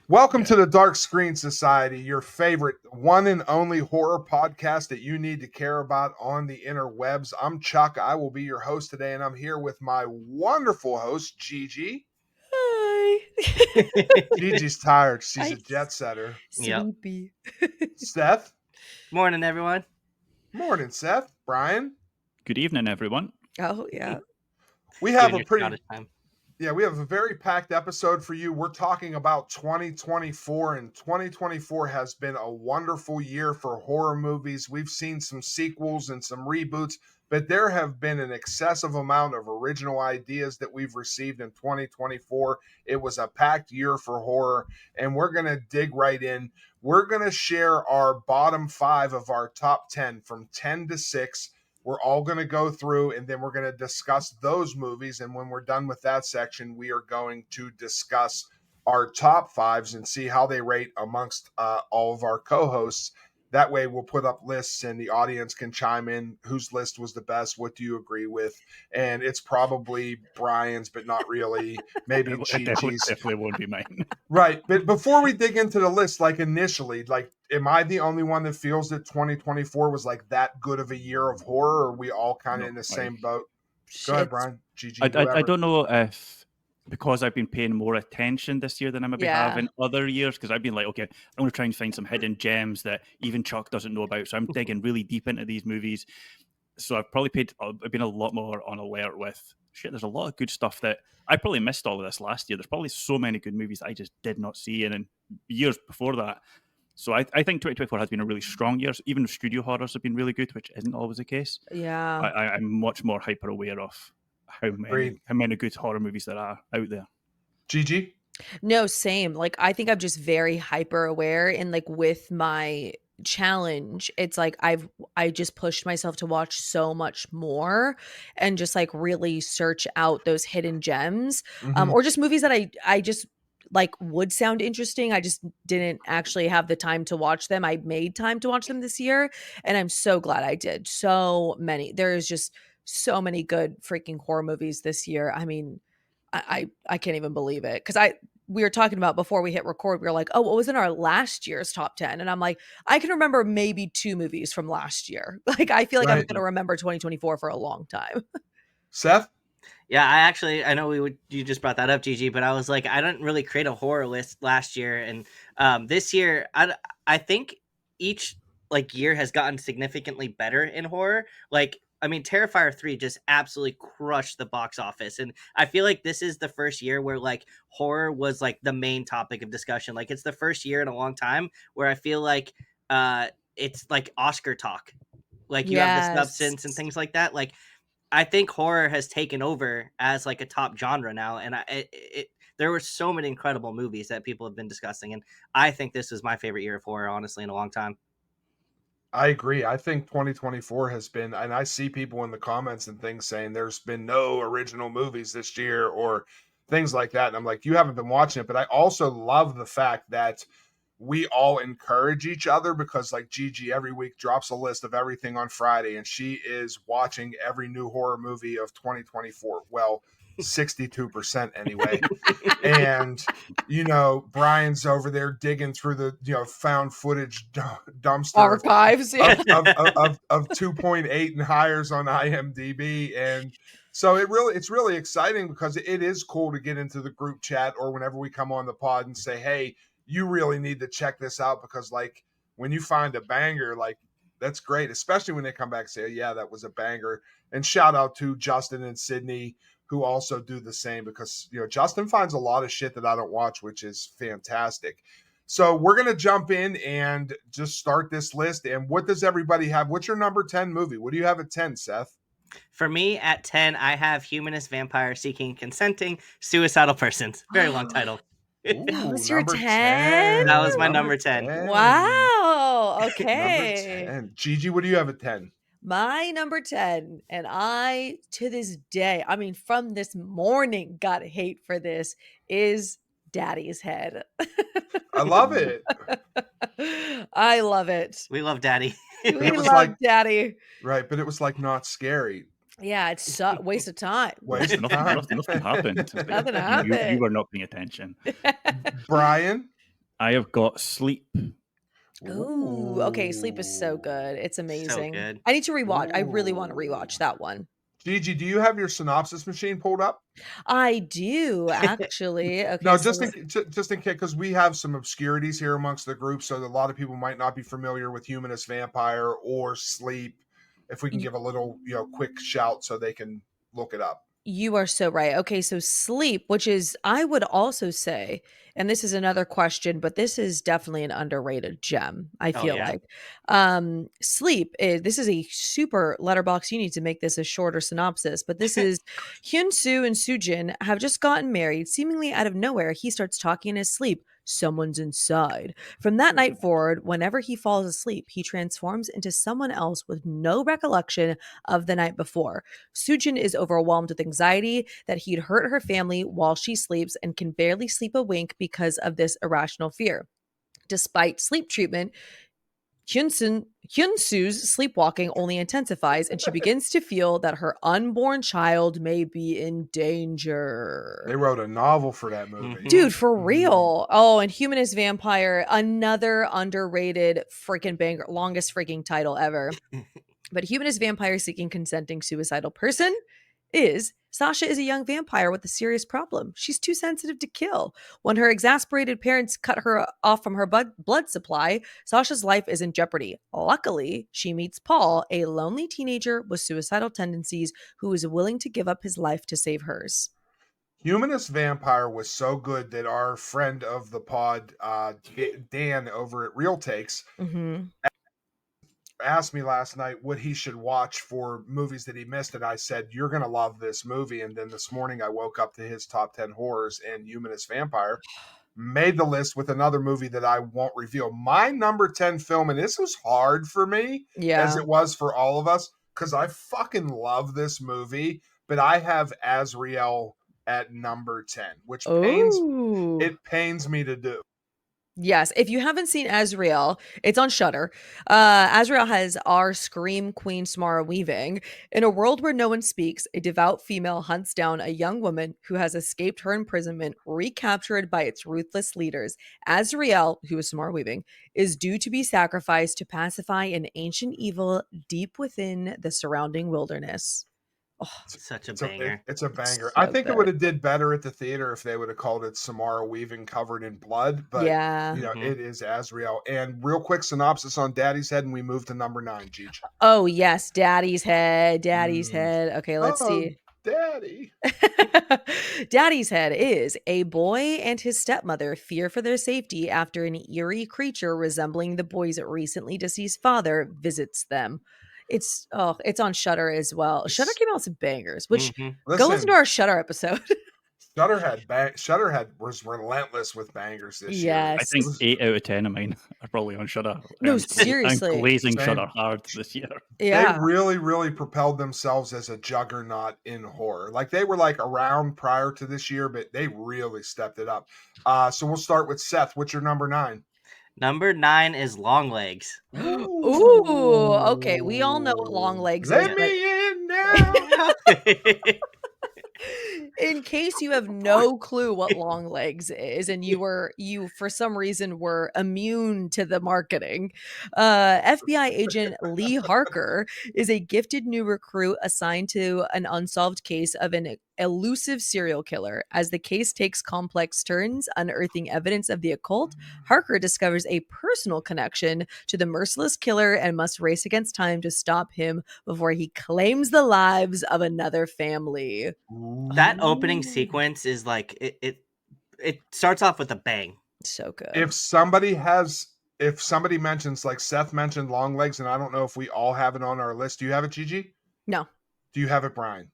Welcome to the Dark Screen Society, your favorite one and only horror podcast that you need to care about on the interwebs. I'm Chuck. I will be your host today, and I'm here with my wonderful host, Gigi. Hi. Gigi's tired. She's a I jet setter. Yep. sleepy. Seth. Morning, everyone. Morning, Seth. Brian. Good evening, everyone. Oh yeah. We have Doing a your pretty Scottish time. we have a very packed episode for you. We're talking about 2024, and 2024 has been a wonderful year for horror movies. We've seen some sequels and some reboots, but there have been an excessive amount of original ideas that we've received in 2024. It was a packed year for horror, and we're going to dig right in. We're going to share our bottom 5 of our top 10 from 10 to 6. We're all going to go through and then we're going to discuss those movies. And when we're done with that section, we are going to discuss our top fives and see how they rate amongst all of our co-hosts. That way we'll put up lists and the audience can chime in whose list was the best. What do you agree with? And it's probably Brian's, but not really. Maybe It Gigi's. definitely won't be mine. Right. But before we dig into the list, like initially, like, am I the only one that feels that 2024 was like that good of a year of horror? Or are we all kind of No, in the like- same boat? Shit. Go ahead, Brian. Gigi. I don't know if because I've been paying more attention this year than I maybe have in other years, because I've been like, okay, I'm going to try and find some hidden gems that even Chuck doesn't know about. So I'm digging really deep into these movies. So I've been a lot more on alert with, shit, there's a lot of good stuff that I probably missed all of this last year. There's probably so many good movies that I just did not see in years before that. So I think 2024 has been a really strong year. Even studio horrors have been really good, which isn't always the case. Yeah. I'm much more hyper aware of how many good horror movies there are out there. Gigi. No, same. Like I think I'm just very hyper aware and like with my challenge, it's like I just pushed myself to watch so much more and just like really search out those hidden gems. Or just movies that I just like would sound interesting. I just didn't actually have the time to watch them. I made time to watch them this year and I'm so glad I did. So many. There's just so many good freaking horror movies this year. I mean, I can't even believe it because we were talking about before we hit record. We were like, oh, what was in our last year's top 10? And I'm like, I can remember maybe 2 movies from last year. Like I feel like I'm Right. going to remember 2024 for a long time. Seth. Yeah, I know you just brought that up, Gigi, but I was like, I didn't really create a horror list last year, and this year, I think each like year has gotten significantly better in horror. Like, I mean, Terrifier 3 just absolutely crushed the box office, and I feel like this is the first year where like horror was like the main topic of discussion. Like, it's the first year in a long time where I feel like it's like Oscar talk. Like you have the substance and things like that. Like I think horror has taken over as like a top genre now, and there were so many incredible movies that people have been discussing, and I think this was my favorite year of horror, honestly, in a long time. I agree. I think 2024 has been, and I see people in the comments and things saying there's been no original movies this year or things like that. And I'm like, you haven't been watching it. But I also love the fact that we all encourage each other because, like, Gigi every week drops a list of everything on Friday, and she is watching every new horror movie of 2024. Well, 62% anyway. And Brian's over there digging through the found footage dumpster Archives of 2.8 and hires on IMDb. And so it's really exciting because it is cool to get into the group chat or whenever we come on the pod and say, hey, you really need to check this out, because like when you find a banger, like that's great, especially when they come back and say, oh, yeah, that was a banger. And shout out to Justin and Sydney, who also do the same, because Justin finds a lot of shit that I don't watch, which is fantastic. So we're going to jump in and just start this list. And what does everybody have? What's your number 10 movie? What do you have at 10, Seth? For me, at 10, I have Humanist Vampire Seeking Consenting Suicidal Persons. Very long title. Ooh, That was your number 10? That was my number 10. Wow. Number Okay. 10. Gigi, what do you have at 10? My number 10, and I, to this day, I mean, from this morning, got hate for this, is Daddy's Head. I love it. I love it. We love Daddy. We It was love like- Daddy. Right, but it was like not scary. Yeah, it's a waste of time. Waste of time. Nothing happened. Nothing You happened. were not paying attention. Brian? I have got Sleep. Ooh, okay. Sleep is so Ooh. good. It's amazing. good. I need to rewatch. I really want to Ooh. rewatch that one. Gigi, do you have your synopsis machine pulled up? I do actually. Okay, No, so just in case, because we have some obscurities here amongst the group, so that a lot of people might not be familiar with Humanist Vampire or Sleep. If we can Y- give a little, quick shout so they can look it up. you are so right. Okay, so Sleep, which is I would also say, and this is another question, but this is definitely an underrated gem, I Oh, feel yeah. like. Sleep is this is a super letterbox. You need to make this a shorter synopsis, but this is Hyun Soo and Sujin have just gotten married. Seemingly out of nowhere, he starts talking in his sleep. Someone's inside. From that night forward, whenever he falls asleep, he transforms into someone else with no recollection of the night before. Sujin is overwhelmed with anxiety that he'd hurt her family while she sleeps and can barely sleep a wink because of this irrational fear. Despite sleep treatment, Hyun-Soo's sleepwalking only intensifies, and she begins to feel that her unborn child may be in danger. They wrote a novel for that movie. Mhm. Dude, for Mhm. real. Oh, and Humanist Vampire, another underrated freaking banger, longest freaking title ever. But Humanist Vampire seeking consenting suicidal person is Sasha is a young vampire with a serious problem. She's too sensitive to kill. When her exasperated parents cut her off from her blood supply, Sasha's life is in jeopardy. Luckily, she meets Paul, a lonely teenager with suicidal tendencies who is willing to give up his life to save hers. Humanist Vampire was so good that our friend of the pod, Dan over at Real Takes, Mm-hmm. asked me last night what he should watch for movies that he missed, and I said, "You're gonna love this movie." And then this morning I woke up to his top 10 horrors, and Humanist Vampire made the list with another movie that I won't reveal. My number 10 film, and this was hard for me, as Yeah. it was for all of us, because I fucking love this movie, but I have Azrael at number 10, which Oh. pains me to do. Yes, if you haven't seen Azrael, it's on Shudder. Azrael has our scream queen Samara Weaving. In a world where no one speaks, a devout female hunts down a young woman who has escaped her imprisonment, recaptured by its ruthless leaders. Azrael, who is Samara Weaving, is due to be sacrificed to pacify an ancient evil deep within the surrounding wilderness. Oh, Such a It's banger. a banger. so I think it good. would have did better at the theater if they would have called it Samara Weaving Covered in Blood, but Yeah. Mhm. it is Azrael. And real quick synopsis on Daddy's Head, and we move to number 9, Cheech. Oh, yes, Daddy's Head, Daddy's Mm. Head. Okay, let's Oh, see. Daddy. Daddy's Head is a boy and his stepmother fear for their safety after an eerie creature resembling the boy's recently deceased father visits them. It's on Shudder as well. Shudder It's- came out with some bangers, which Mhm. go listen Listen, to our Shudder episode. Shudderhead was relentless with bangers this year. I Yes. think It was- 8 out of 10 of mine are probably on Shudder. No, I'm seriously. glazing Same. Shudder hard this year. Yeah. They really, really propelled themselves as a juggernaut in horror. Like they were like around prior to this year, but they really stepped it up. So we'll start with Seth. What's your number 9? Number 9 is Longlegs. Ooh, okay. We all know what long legs Let is, me in now. in case you have no clue what long legs is and you for some reason were immune to the marketing, FBI agent Lee Harker is a gifted new recruit assigned to an unsolved case of an elusive serial killer. As the case takes complex turns, unearthing evidence of the occult, Harker discovers a personal connection to the merciless killer and must race against time to stop him before he claims the lives of another family. That opening sequence is like it starts off with a bang. So good. If somebody mentions, like Seth mentioned, long legs, and I don't know if we all have it on our list. Do you have it, Gigi? No. Do you have it, Brian?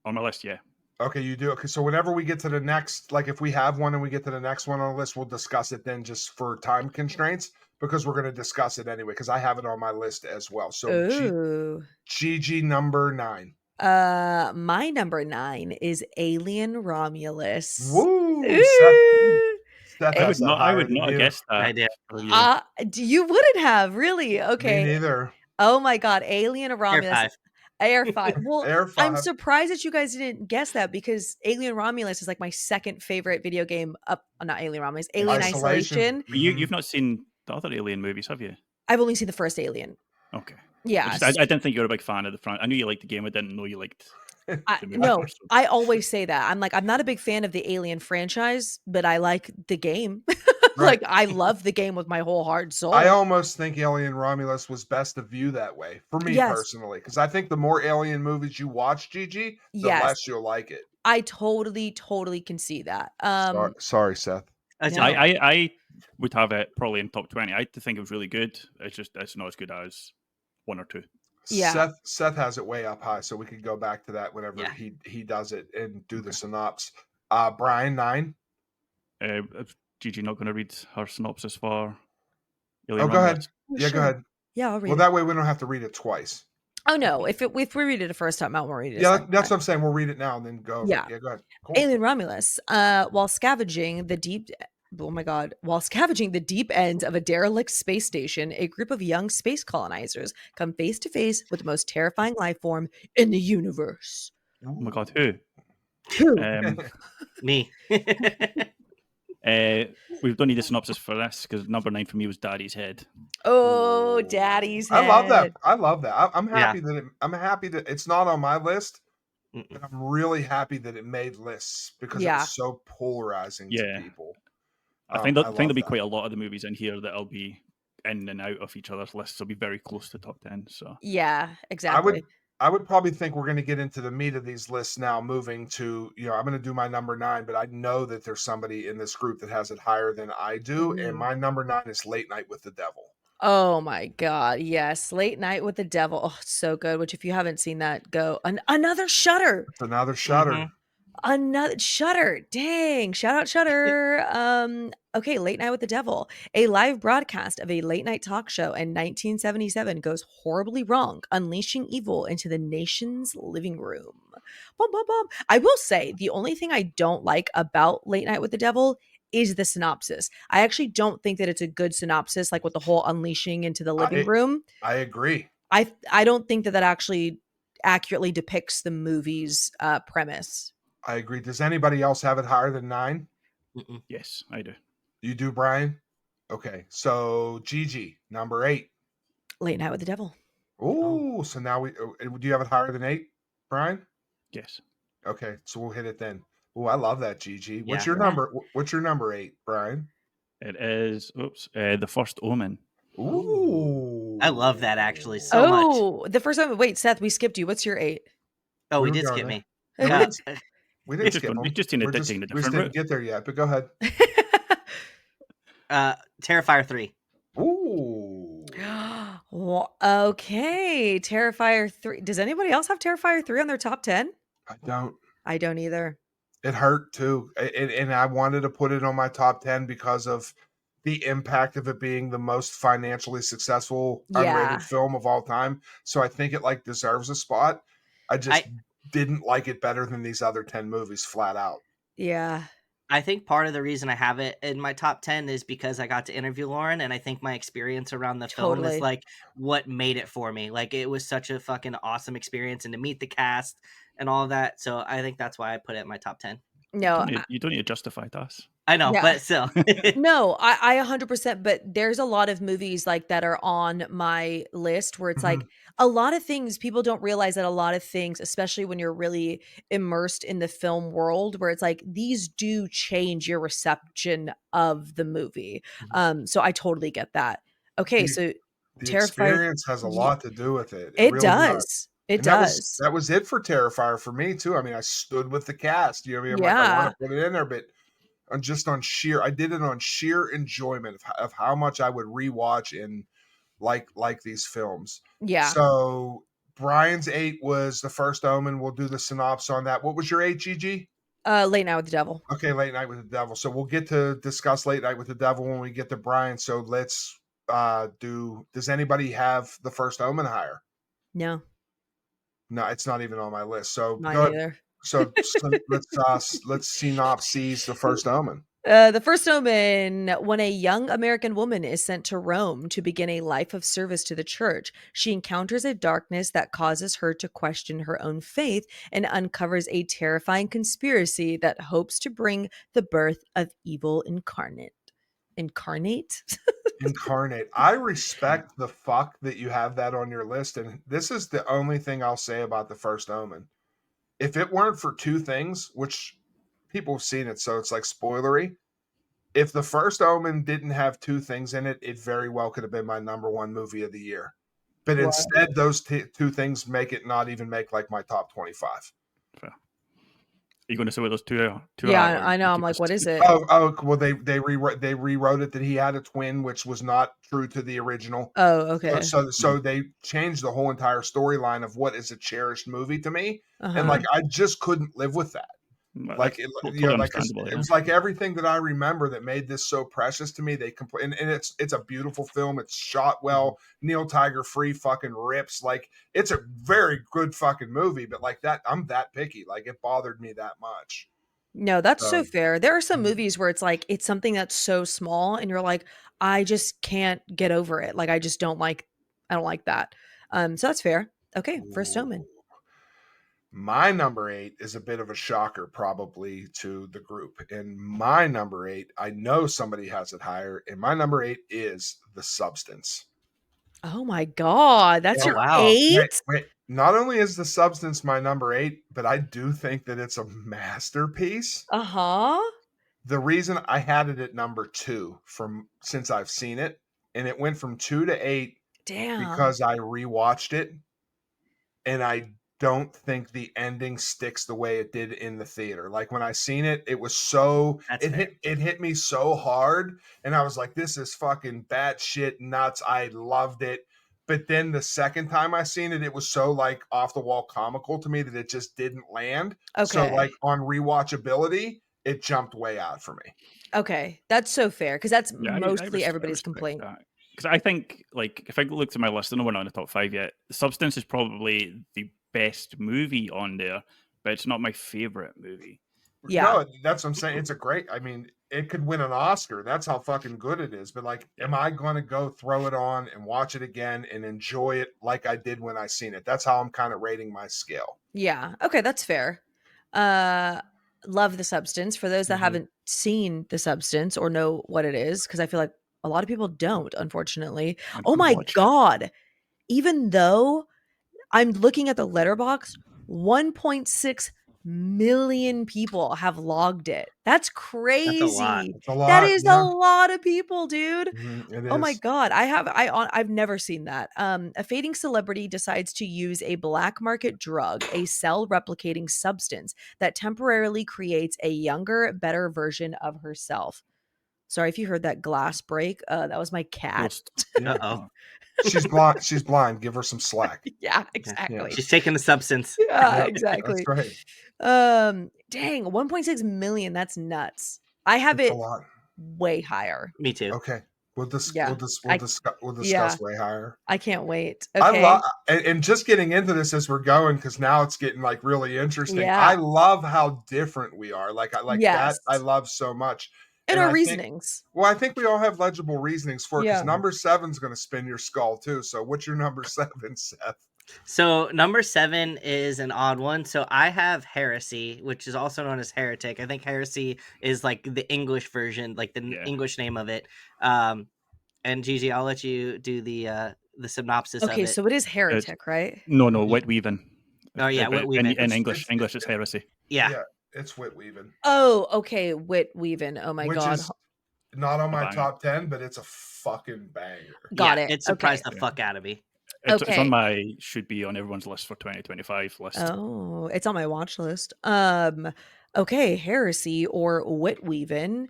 On my list, yeah. Okay, you do. Okay, so whenever we get to the next, like if we have one and we get to the next one on the list, we'll discuss it then, just for time constraints, because we're going to discuss it anyway, because I have it on my list as well. So Ooh. Gigi, number 9. My number 9 is Alien Romulus. Woo! Ooh. Seth I has would that not higher have than you. guessed that. I did. for you. You wouldn't have, really? Me Okay. neither. Oh my god, Alien Tier Romulus. 5. Air 5. Well, Air I'm 5. surprised that you guys didn't guess that because Alien Romulus is like my second favorite video game up not Alien Romulus, Alien Isolation. But you've not seen the other Alien movies, have you? I've only seen the first Alien. Okay. Yeah. I didn't think you were a big fan of the front. I knew you liked the game. I didn't know you liked the movie. No, I always say that. I'm like, I'm not a big fan of the Alien franchise, but I like the game. Like, I love the game with my whole heart and soul. I almost think Alien Romulus was best to view that way for me personally, because I think the more Alien movies you watch, Gigi, the less you'll like it. I totally can see that. Sorry, Seth. I would have it probably in top 20. I think it was really good. It's not as good as 1 or 2. Yeah. Seth has it way up high, so we could go back to that whenever he does it and do the synopsis. Brian, 9. Gigi not going to read her synopsis for Alien Romulus. Go ahead. Yeah, go ahead. Yeah, I'll read it. Well, that way we don't have to read it twice. Oh no! If we read it the first time, I won't read it. Yeah, that's what I'm saying. We'll read it now and then go. Yeah, go ahead. Cool. Alien Romulus. While scavenging the deep ends of a derelict space station, a group of young space colonizers come face to face with the most terrifying life form in the universe. Oh my god, who? Me. We don't need a synopsis for this because number 9 for me was Daddy's Head. Oh, Daddy's Head! I love that. I'm happy that it's not on my list, but I'm really happy that it made lists because it's so polarizing to people. I think there'll be quite a lot of the movies in here that'll be in and out of each other's lists. They'll be very close to top 10. So yeah, exactly. I would probably think we're going to get into the meat of these lists now, moving to, I'm going to do my number 9, but I know that there's somebody in this group that has it higher than I do. And my number 9 is Late Night with the Devil. Oh my God. Yes. Late Night with the Devil. Oh, it's so good. Which if you haven't seen that, go another Shudder. It's another Shudder. Mm-hmm. Another Shudder. Dang. Shout out Shudder. Okay, Late Night with the Devil. A live broadcast of a late night talk show in 1977 goes horribly wrong, unleashing evil into the nation's living room. Bum, bum, bum. I will say the only thing I don't like about Late Night with the Devil is the synopsis. I actually don't think that it's a good synopsis, like with the whole unleashing into the living room. I agree. I don't think that actually accurately depicts the movie's premise. I agree. Does anybody else have it higher than 9? Yes, I do. You do, Brian? Okay. So Gigi, number 8. Late Night with the Devil. Ooh, so now do you have it higher than 8, Brian? Yes. Okay, so we'll hit it then. Oh, I love that, Gigi. What's your number? What's your number 8, Brian? It is The First Omen. Ooh. I love that actually so much. Oh, the first time. Wait, Seth, we skipped you. What's your 8? Oh, we did skip me. We didn't skip them. We just didn't get there yet, but go ahead. Terrifier 3. Ooh. Well, okay, Terrifier 3. Does anybody else have Terrifier 3 on their top 10? I don't. I don't either. It hurt too, and I wanted to put it on my top 10 because of the impact of it being the most financially successful unrated film of all time. So I think it deserves a spot. I just didn't like it better than these other 10 movies flat out. Yeah. I think part of the reason I have it in my top 10 is because I got to interview Lauren, and I think my experience around the film is what made it for me. It was such a fucking awesome experience, and to meet the cast and all of that. So I think that's why I put it in my top 10. No, you don't need to justify it to us. I know, but still. No, I 100%, but there's a lot of movies that are on my list where it's a lot of things people don't realize that a lot of things, especially when you're really immersed in the film world, where it's these do change your reception of the movie. So I totally get that. Okay, so the experience has a lot to do with it. It really does. It does. That was it for Terrifier for me too. I mean, I stood with the cast. You know what I mean? I want to put it in there, but I did it on sheer enjoyment of how much I would rewatch and like these films. Yeah. So Brian's 8 was The First Omen. We'll do the synopsis on that. What was your 8, Gigi? Late Night with the Devil. Okay, Late Night with the Devil. So we'll get to discuss Late Night with the Devil when we get to Brian. So let's does anybody have The First Omen higher? No. No, it's not even on my list. So Mine either. So let's synopsis The First Omen. The First Omen. When a young American woman is sent to Rome to begin a life of service to the church, she encounters a darkness that causes her to question her own faith and uncovers a terrifying conspiracy that hopes to bring the birth of evil incarnate. Incarnate? Incarnate. I respect the fuck that you have that on your list, and this is the only thing I'll say about The First Omen. If it weren't for two things, which people have seen it, so it's like spoilery. If The First Omen didn't have two things in it, it very well could have been my number one movie of the year. But Wow. instead, those two things make it not even make like my top 25. Fair. Are you going to say what those two are? Yeah, or I know. you I'm keep like, this what to- is it? Oh, well, they rewrote it that he had a twin, which was not true to the original. Oh, okay. So they changed the whole entire storyline of what is a cherished movie to me, and Uh-huh. like I just couldn't live with that. Well, Like that's it, totally you know, like understandable, it yeah. was like everything that I remember that made this so precious to me. They and it's a beautiful film. It's shot well. Neil Tiger Free fucking rips. Like it's a very good fucking movie. But like that, I'm that picky. Like it bothered me that much. No, that's so So fair. There are some mm. movies where it's like it's something that's so small and you're like, I just can't get over it. Like I just don't like that. So that's fair. Okay, First Omen. My number 8 is a bit of a shocker, probably to the group. And my number 8, I know somebody has it higher. And my number 8 is The Substance. Oh my god, that's Oh, your wow. 8? Wait. Not only is The Substance my number 8, but I do think that it's a masterpiece. Uh-huh. The reason I had it at number 2 from since I've seen it, and it went from 2 to 8 Damn. because I rewatched it, and I don't think the ending sticks the way it did in the theater. Like when I seen it, it was so That's it fair. hit me so hard, and I was like, "This is fucking batshit nuts." I loved it, but then the second time I seen it, it was so like off the wall comical to me that it just didn't land. So Okay. like on rewatchability, it jumped way out for me. Okay. That's so fair because that's Yeah, mostly everybody's complaint. Because I think, like, if I looked at my list, I know we're not in the top 5 yet. Substance is probably the best movie on there, but it's not my favorite movie. Yeah. No, that's what I'm saying. It's a great. I mean, it could win an Oscar. That's how fucking good it is. But like, am I going to go throw it on and watch it again and enjoy it like I did when I seen it? That's how I'm kind of rating my scale. Yeah. Okay, that's fair. Love The Substance. For those that Mhm. haven't seen The Substance or know what it is, because I feel like a lot of people don't, unfortunately. I'm Oh gonna my watch it. god. Even though I'm looking at the letterbox, 1.6 million people have logged it. That's crazy. That's a lot. It's a lot. That is yeah. a lot of people, dude. It Oh my is. god, I've never seen that. A fading celebrity decides to use a black market drug, a cell replicating substance that temporarily creates a younger, better version of herself. Sorry if you heard that glass break. That was my cat. Ghost. Yeah. Uh-oh. She's blind. She's blind. Give her some slack. Yeah, exactly. She's taking the substance. Yeah, Yep, exactly. That's right. Dang, 1.6 million. That's nuts. I have It's it a lot. way higher. Me too. Okay. We'll Yeah, discuss way higher. I can't wait. I Okay. love and just getting into this as we're going because now it's getting like really interesting. Yeah. I love how different we are. Like Yes. that I love so much. And And our I think- reasonings. Well, I think we all have legible reasonings for it because Yeah. number 7's going to spin your skull too. So what's your number 7, Seth? So number 7 is an odd one. So I have Heresy, which is also known as Heretic. I think Heresy is like the English version, like the English name of it. And Gigi, I'll let you do the synopsis of Okay, it. so it is heretic, right? No, Wit Weaving. Oh, yeah, But Wit Weaving. In English, it's heresy. Yeah. It's Whit Weaving. Oh, okay. Whit Weaving. Oh my which god. is not on my banger. top 10, but it's a fucking banger. Got Yeah, it. It surprised Okay. the fuck out of me. It's Okay. on my should be on everyone's list for 2025 list. Oh, it's on my watch list. Okay, heresy or wit weaving,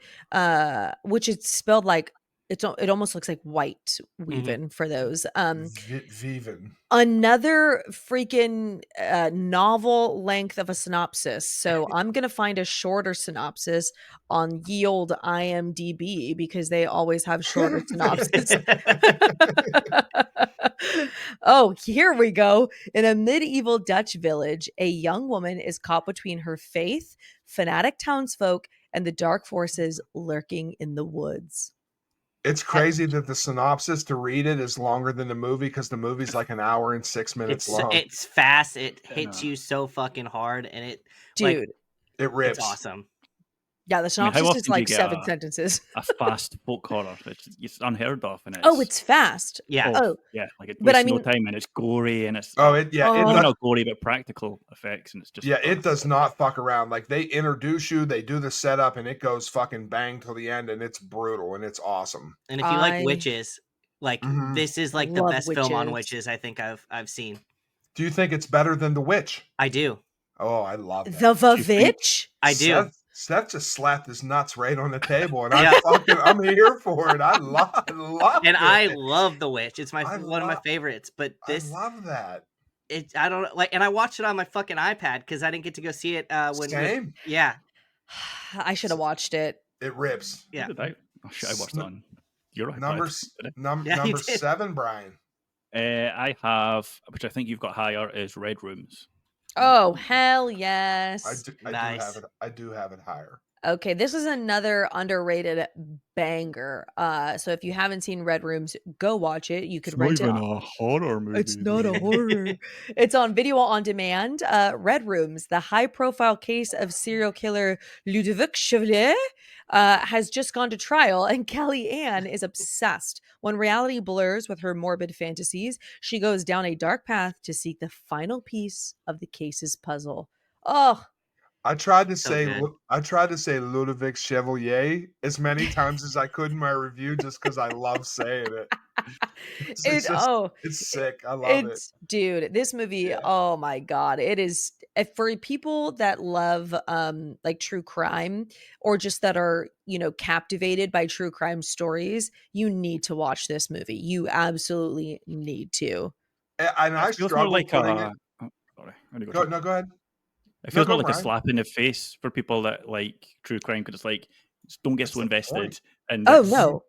which is spelled like it almost looks like white weaving for those. Viven. Another freaking novel length of a synopsis. So I'm gonna find a shorter synopsis on ye old IMDb because they always have shorter synopses. Oh, here we go. In a medieval Dutch village, a young woman is caught between her faith, fanatic townsfolk, and the dark forces lurking in the woods. It's crazy that the synopsis to read it is longer than the movie because the movie's like an hour and 6 minutes long. It's fast. It Yeah, hits no. you so fucking hard, and it Dude, It rips. it's awesome. yeah, the I mean, how synopsis often is do you like get 7 sentences. a fast folk horror? It's unheard of, and Oh, it's fast. Yeah. Oh, yeah, like it but I wastes no mean, time, and it's gory, and it's Oh, it Oh. maybe does, not gory, but practical effects, and it's just it does not fuck around. Like they introduce you, they do the setup, and it goes fucking bang till the end, and it's brutal and it's awesome. And if you like I witches, like Mhm. this is like the love best film on witches. witches I think I've seen. Do you think it's better than The Witch? I do. Oh, I love that. The you think- Vavitch? I do. Seth just slapped his nuts right on the table, and Yeah. I'm here for it. I love And I it. love The Witch. It's I one of my love- favorites. But this, I love that. I don't like, and I watched it on my fucking iPad because I didn't get to go see it Same. yeah. I should have watched it. It rips. Yeah. Did I? Oh shit! I watched it on your iPad. Number Did Yeah, you number did. 7, Brian. I have, which I think you've got higher, is Red Rooms. Oh, hell yes. Nice. I do have it higher. Okay, this is another underrated banger. So if you haven't seen Red Rooms, go watch it. You could rent it. a horror movie. It's not a horror. It's on video on demand. Red Rooms, the high-profile case of serial killer Ludovic Chevalier, has just gone to trial, and Kelly Ann is obsessed. When reality blurs with her morbid fantasies, she goes down a dark path to seek the final piece of the case's puzzle. Oh, I tried to So say good. Ludovic Chevalier as many times as I could in my review just because I love saying it. It's sick. I love it. Dude, this movie, Yeah. oh my god, it is for people that love like true crime or just that are, captivated by true crime stories, you need to watch this movie. You absolutely need to. And I It feels more struggle like putting it. a. Oh, sorry, I'm gonna go. Go, Chuck. no, go ahead. It feels go, more like a Brian. slap in the face for people that like true crime because it's like just don't get That's so the invested. point. And Oh it's- no.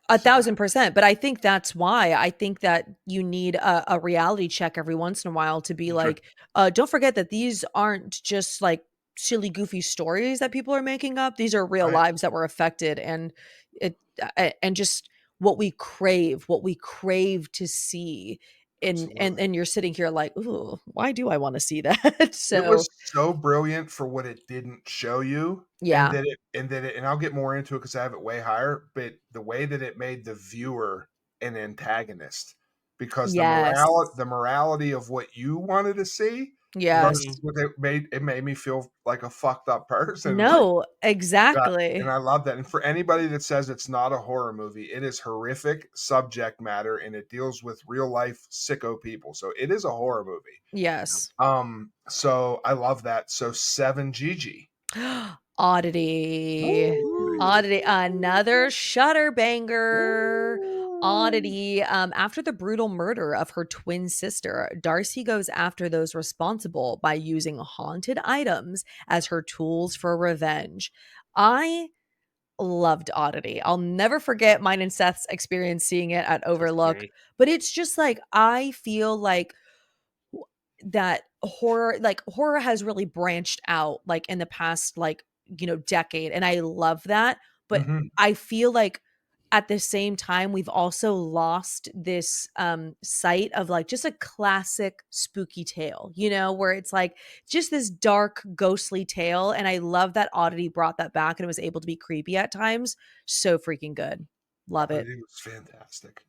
1,000%. But I think that's why I think that you need a reality check every once in a while to be Sure. like, don't forget that these aren't just like silly, goofy stories that people are making up. These are real Right. lives that were affected, and and just what we crave to see. And you're sitting here like, ooh, why do I want to see that? It So was so brilliant for what it didn't show you. yeah, And I'll get more into it because I have it way higher, but the way that it made the viewer an antagonist because yes, the morality of what you wanted to see yes, versus what it made me feel like a fucked up person. no, Yeah, exactly. and I love that. And for anybody that says it's not a horror movie, it is horrific subject matter and it deals with real life sicko people. So it is a horror movie. Yes. So I love that. So 7 Gigi. Oddity. Oddity, another Shudder banger. Oddity. After the brutal murder of her twin sister, Darcy goes after those responsible by using haunted items as her tools for revenge. I loved Oddity. I'll never forget mine and Seth's experience seeing it at Overlook. Scary. But it's just like I feel like that horror has really branched out like in the past decade, and I love that. But Mhm. I feel like at the same time we've also lost this sight of like just a classic spooky tale, where it's like just this dark ghostly tale, and I love that Oddity brought that back and it was able to be creepy at times. So freaking good. Love it. Oddity was fantastic.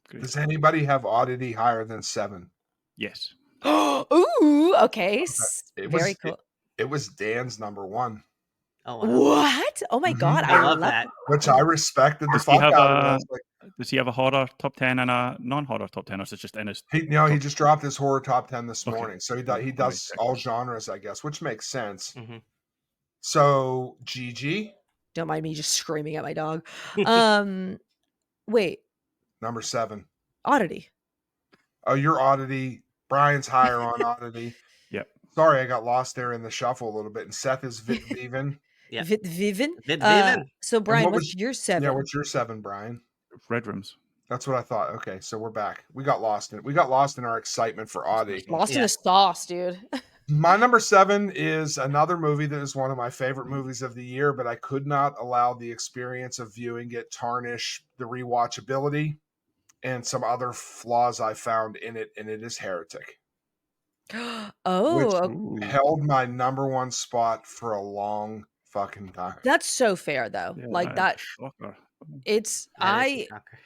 Great. Does anybody have Oddity higher than 7? Yes. Ooh, okay. Very It cool. It was Dan's number 1, Oh wow. What? Oh my Mhm. god, I love that. which I respected the Does he fuck have out of. I was like, Does he have a horror top 10 and a non-horror top 10, or is it just in his? he just dropped his horror top 10 this Okay. morning. So he Alright, does check. all genres, I guess, which makes sense. Mhm. So Gigi, Don't mind me just screaming at my dog. Wait, number 7. Oddity. Oh, your Oddity. Brian's higher on Oddity. Yep. Sorry, I got lost there in the shuffle a little bit. And Seth is Viven. Yeah. Vivin. Vivin. So Brian, what what's was- your 7? Yeah, what's your 7, Brian? Red Rooms. That's what I thought. Okay, so we're back. We got lost in our excitement for Oddity. Lost in Yeah. the sauce, dude. My number 7 is another movie that is one of my favorite movies of the year, but I could not allow the experience of viewing it tarnish the rewatchability and some other flaws I found in it, and it is Heretic, which Oh, Ooh. held my number 1 spot for a long fucking time. that's so fair though. Yeah, Like that that, is a shocker. it's That is a shocker.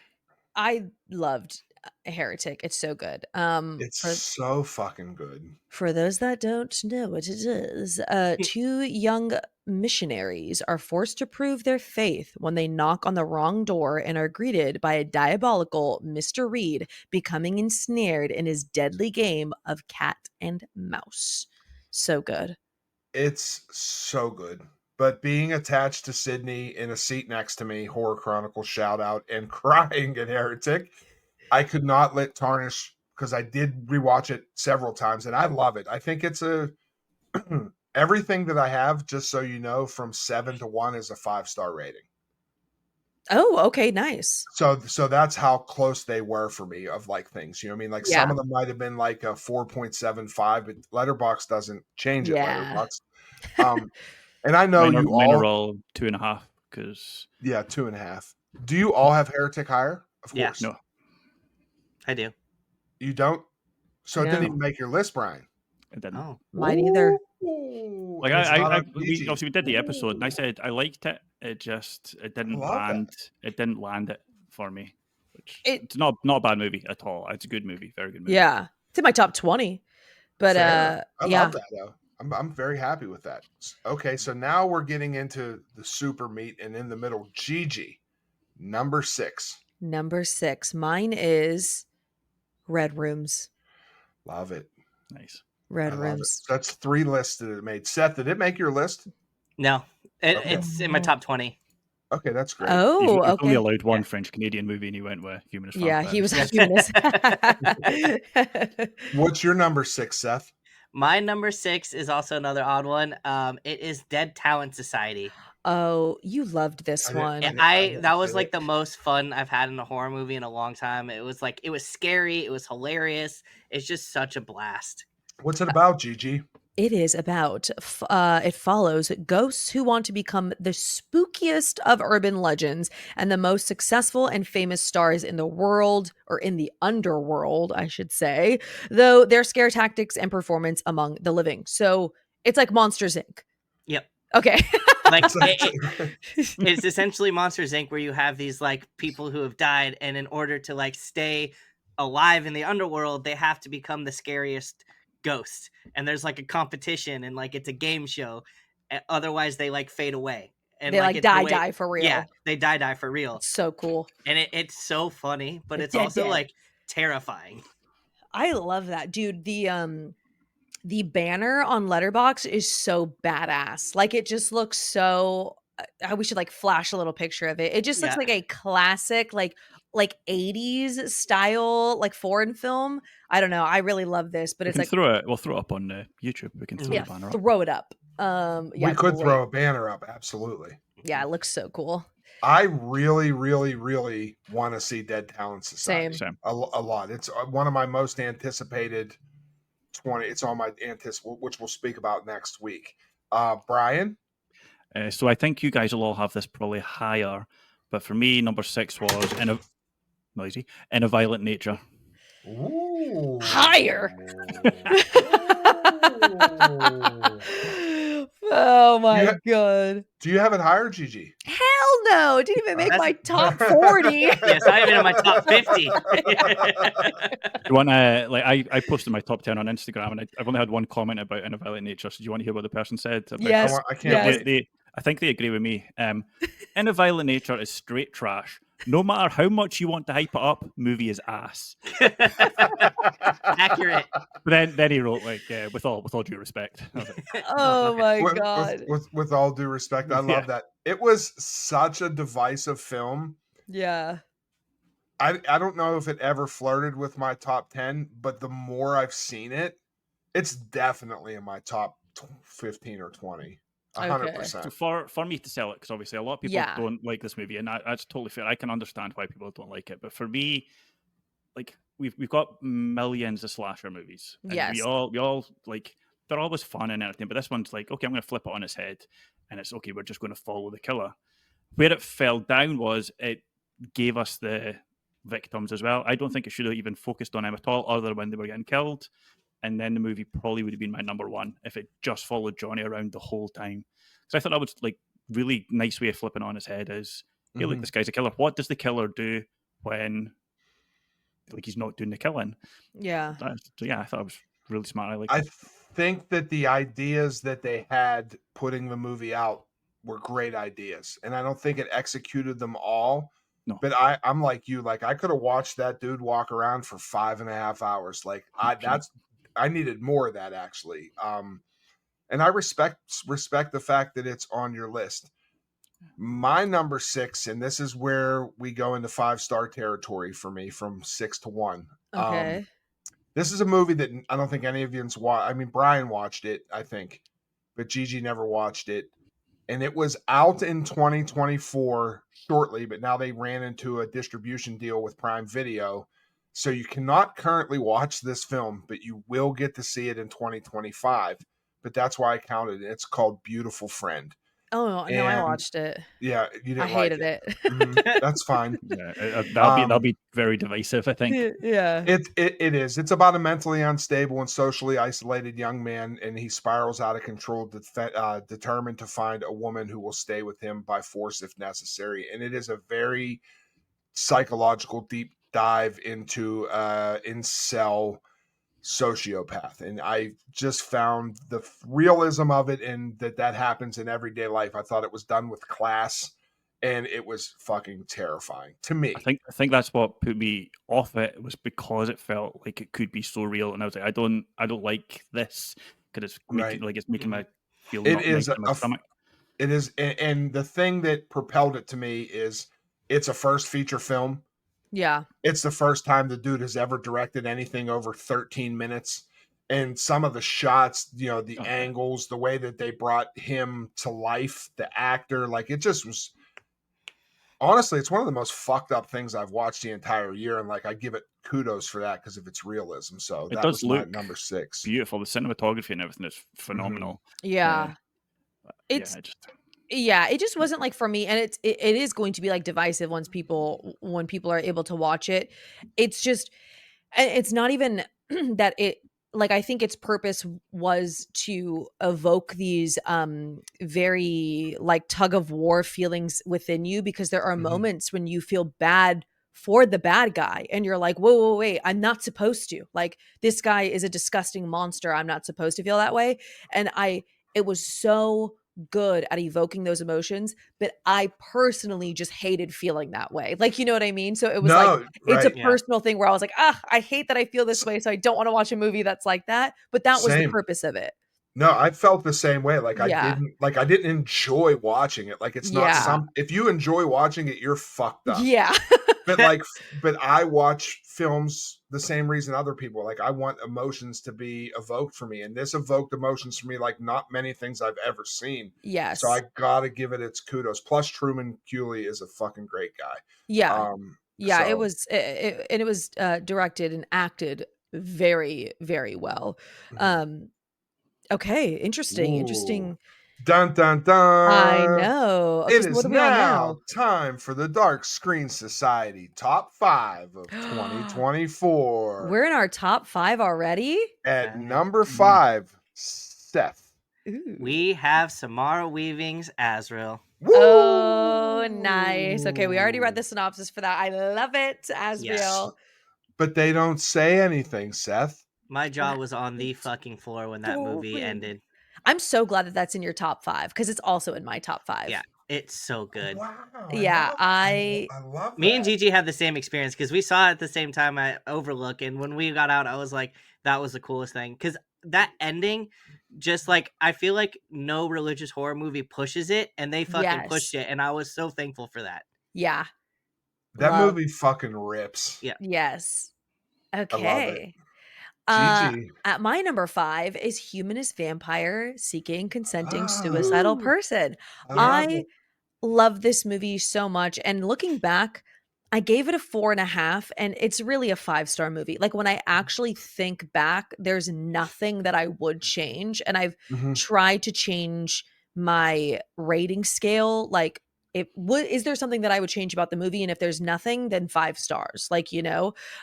I loved Heretic. It's so good. It's For so fucking good. For those that don't know what it is, two young missionaries are forced to prove their faith when they knock on the wrong door and are greeted by a diabolical Mr. Reed, becoming ensnared in his deadly game of cat and mouse. So good. It's so good. But being attached to Sydney in a seat next to me, Horror Chronicles shout out, and crying at Heretic, I could not let tarnish, because I did rewatch it several times and I love it. I think it's a everything that I have, just so you know, from 7 to 1 is a 5-star rating. Oh, okay, nice. So that's how close they were for me of like things. You know what I mean? Like Yeah. some of them might have been like a 4.75, but Letterboxd doesn't change it. Yeah. Letterboxd. And I know Mine you are all all 2.5 because 2.5. Do you all have Heretic higher? Of Yeah. course. no, I do. You don't? So it didn't No. even make your list, Brian. it didn't. Oh, Mine either. Ooh, Like and it's not on we PG. obviously we did the episode, and I said I liked it. It didn't love that. land. It didn't land it for me. Which It- it's not a bad movie at all. It's a good movie, very good movie. Yeah. It's in my top 20. But Fair. I yeah. love that though. I'm very happy with that. Okay, so now we're getting into the super meat, and in the middle, Gigi, number 6. Number 6. Mine is Red Rooms. Love it. Nice. Red I love it. Rooms. So that's 3 lists that it made. Seth, did it make your list? no. Okay. It's in my top 20. Okay, that's great. You've Oh, only okay. allowed one Yeah. French Canadian movie, and he went with Humanist. Yeah, he was a Yes. humanist. What's your number 6, Seth? My number 6 is also another odd one. It is Dead Talent Society. Oh, you loved this I didn't- one. I didn't That was do like it. the most fun I've had in a horror movie in a long time. It was scary. It was hilarious. It's just such a blast. What's it about, Gigi? It is about, it follows ghosts who want to become the spookiest of urban legends and the most successful and famous stars in the world, or in the underworld, I should say, though their scare tactics and performance among the living. So it's like Monsters, Inc. Yep. Okay. Like It's actually- it's essentially Monsters Inc., where you have these like people who have died, and in order to like stay alive in the underworld, they have to become the scariest ghost. And there's like a competition, and like it's a game show. Otherwise, they like fade away. And They like it's the way- die for real. Yeah, they die for real. It's so cool. And it's so funny, but it's Dead, also dead. like terrifying. I love that, dude. The banner on Letterbox is so badass. Like it just looks so. We should like flash a little picture of it. It just looks Yeah. like a classic, like 80s style, like foreign film. I don't know. I really love this, but We it's can like, throw it. We'll throw it up on YouTube. We can throw yeah, the banner up. throw it up. Yeah, we could great. throw a banner up, absolutely. Yeah, it looks so cool. I really, really, really want to see Dead Talent Society. Same. A lot. It's one of my most anticipated 20. It's on my which we'll speak about next week. Brian? So I think you guys will all have this probably higher, but for me, number 6 was In a Violent Nature. Ooh. Higher. Ooh. Oh my Yeah. god. Do you have it higher, Gigi? Hell no. It didn't even make my top That's- 40. Yes, not even in my top 50. You want to I posted my top 10 on Instagram, and I've only had one comment about In a Violent Nature. So do you want to hear what the person said? About Yes. I can't Yes. wait. I think they agree with me. In a Violent Nature is straight trash. No matter how much you want to hype it up, movie is ass. Accurate. But then he wrote like, with all due respect. I was like, Oh my With- god. With all due respect, I love Yeah. that. It was such a divisive film. Yeah. I don't know if it ever flirted with my top 10, but the more I've seen it, it's definitely in my top 15 or 20. 100%. So for me to sell it, because obviously a lot of people Yeah. don't like this movie, and that's totally fair. I can understand why people don't like it, but for me, like we've got millions of slasher movies. And Yes. we all like they're always fun and everything, but this one's like, okay, I'm going to flip it on its head, and it's okay. We're just going to follow the killer. Where it fell down was it gave us the victims as well. I don't think it should have even focused on them at all, other when they were getting killed. And then the movie probably would have been my number one if it just followed Johnny around the whole time. So I thought that was like really nice way of flipping on his head is, hey, look, this guy's a killer. What does the killer do when like he's not doing the killing? Yeah. So yeah, I thought it was really smart. I like I it. think that the ideas that they had putting the movie out were great ideas, and I don't think it executed them all. No. But I'm like you, like I could have watched that dude walk around for 5.5 hours. Like I needed more of that actually. And I respect the fact that it's on your list. My number 6, and this is where we go into 5-star territory for me from 6 to 1. Okay. This is a movie that I don't think any of you's watched. I mean, Brian watched it, I think, but Gigi never watched it. And it was out in 2024 shortly, but now they ran into a distribution deal with Prime Video. So you cannot currently watch this film, but you will get to see it in 2025. But that's why I counted it. It's called Beautiful Friend. Oh no, I watched it. Yeah, you didn't I hated it. That's fine. Yeah, that'll be very divisive, I think. Yeah. It is. It's about a mentally unstable and socially isolated young man, and he spirals out of control, determined to find a woman who will stay with him by force if necessary. And it is a very psychological deep dive into incel sociopath, and I just found the realism of it, and that happens in everyday life. I thought it was done with class, and it was fucking terrifying to me. I think that's what put me off it, was because it felt like it could be so real, and I was like, I don't like this because it's making it's making my feel. It is in my stomach. It is, and the thing that propelled it to me is it's a first feature film. Yeah. It's the first time the dude has ever directed anything over 13 minutes. And some of the shots, the angles, the way that they brought him to life, the actor, like it just was, honestly, it's one of the most fucked up things I've watched the entire year. And like, I give it kudos for that because of its realism. So it that does was my look number 6. Beautiful. The cinematography and everything is phenomenal. Yeah. Yeah, it just wasn't like for me, and it is going to be like divisive when people are able to watch it. It's just, and it's not even that it, like, I think its purpose was to evoke these very like tug of war feelings within you, because there are moments when you feel bad for the bad guy and you're like, whoa, wait, I'm not supposed to, like, this guy is a disgusting monster, I'm not supposed to feel that way. And it was so good at evoking those emotions, but I personally just hated feeling that way. Like, you know what I mean? So it was it's a personal thing where I was like, I hate that I feel this way, so I don't want to watch a movie that's like that. But that was the purpose of it. No, I felt the same way. Like I didn't enjoy watching it. Like it's not if you enjoy watching it, you're fucked up. Yeah. but I watch films the same reason other people. Like I want emotions to be evoked for me, and this evoked emotions for me like not many things I've ever seen. Yes. So I gotta give it its kudos. Plus, Truman Cooley is a fucking great guy. Yeah. It was directed and acted very, very well. Okay, interesting. Dun dun dun! I know. It is now time for the Dark Screen Society Top 5 of 2024. We're in our top 5 already? At number 5, Seth. Ooh. We have Samara Weaving's Azrael. Woo! Oh, nice. Okay, we already read the synopsis for that. I love it, Azrael. Yes. But they don't say anything, Seth. My jaw was on the fucking floor when that movie ended. I'm so glad that that's in your top 5 because it's also in my top 5. Yeah, it's so good. Wow. I love that. Me and Gigi had the same experience because we saw it at the same time at Overlook, and when we got out, I was like, that was the coolest thing. Because that ending, just like, I feel like no religious horror movie pushes it, and they fucking pushed it, and I was so thankful for that. Yeah. That movie fucking rips. Yeah. Yes. Okay. I love it. At my number 5 is Humanist Vampire Seeking Consenting Suicidal Person. I love this movie so much. And looking back, I gave it a 4.5, and it's really a 5-star movie. Like, when I actually think back, there's nothing that I would change, and I've Mhm. tried to change my rating scale. Like, is there something that I would change about the movie? And if there's nothing, then 5 stars. Like,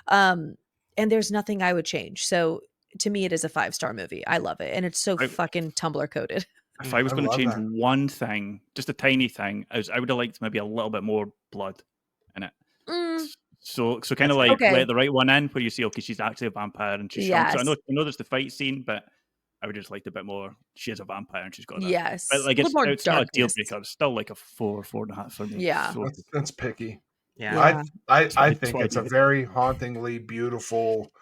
um, and there's nothing I would change. So to me, it is a 5-star movie. I love it, and it's so I, fucking Tumblr coded. if I was I going to love change that. one thing, just a tiny thing, I would have liked maybe a little bit more blood in it. Mm, So kind That's of like okay. let the right one in where you see, okay, she's actually a vampire and she's shrunk. So I Yes. know there's the fight scene, but I would just liked a bit more. She is a vampire and she's got that. But Yes. like A little more it's not a deal darkness. breaker. It's still like a 4.5 for me. Yeah. So That's picky. Yeah. Yeah. I think it's a Twilight. very hauntingly beautiful,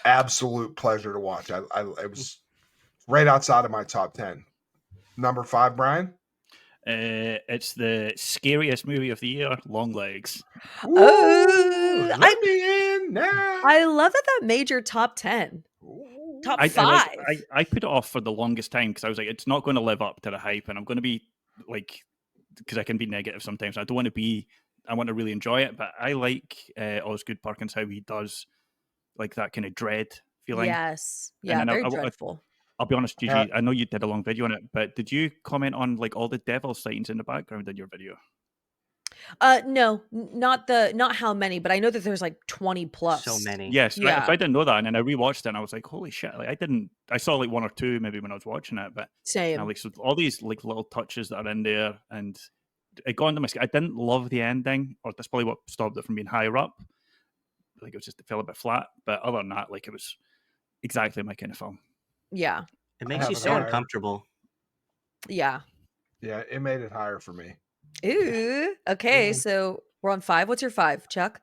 absolute pleasure to watch. It was right outside of my top 10. Number 5, Brian. It's the scariest movie of the year, Long Legs. Oh, Let me in now. I love that made your top 10. Ooh. Top I 5. I put it off for the longest time because I was like, it's not going to live up to the hype, and I'm going to be like, because I can be negative sometimes. I don't want to be. I want to really enjoy it, but I like Osgood Perkins how he does like that kind of dread feeling. Yes. And Yeah, then very dreadful. I'll be honest, Yeah. Gigi, I know you did a long video on it, but did you comment on like all the devil sightings in the background in your video? No, not how many, but I know that there's like 20 plus. So many. Yes, Yeah. I didn't know that, and then I rewatched it, and I was like, holy shit! Like I saw like one or two maybe when I was watching it, but Same. like so all these like little touches that are in there, and it got into my skin. I didn't love the ending, or that's probably what stopped it from being higher up. Like it fell a bit flat, but other than that, like it was exactly my kind of film. Yeah. It makes have you it so higher. uncomfortable. Yeah. Yeah, it made it higher for me. Ooh. Okay, Yeah. so we're on 5. What's your 5, Chuck?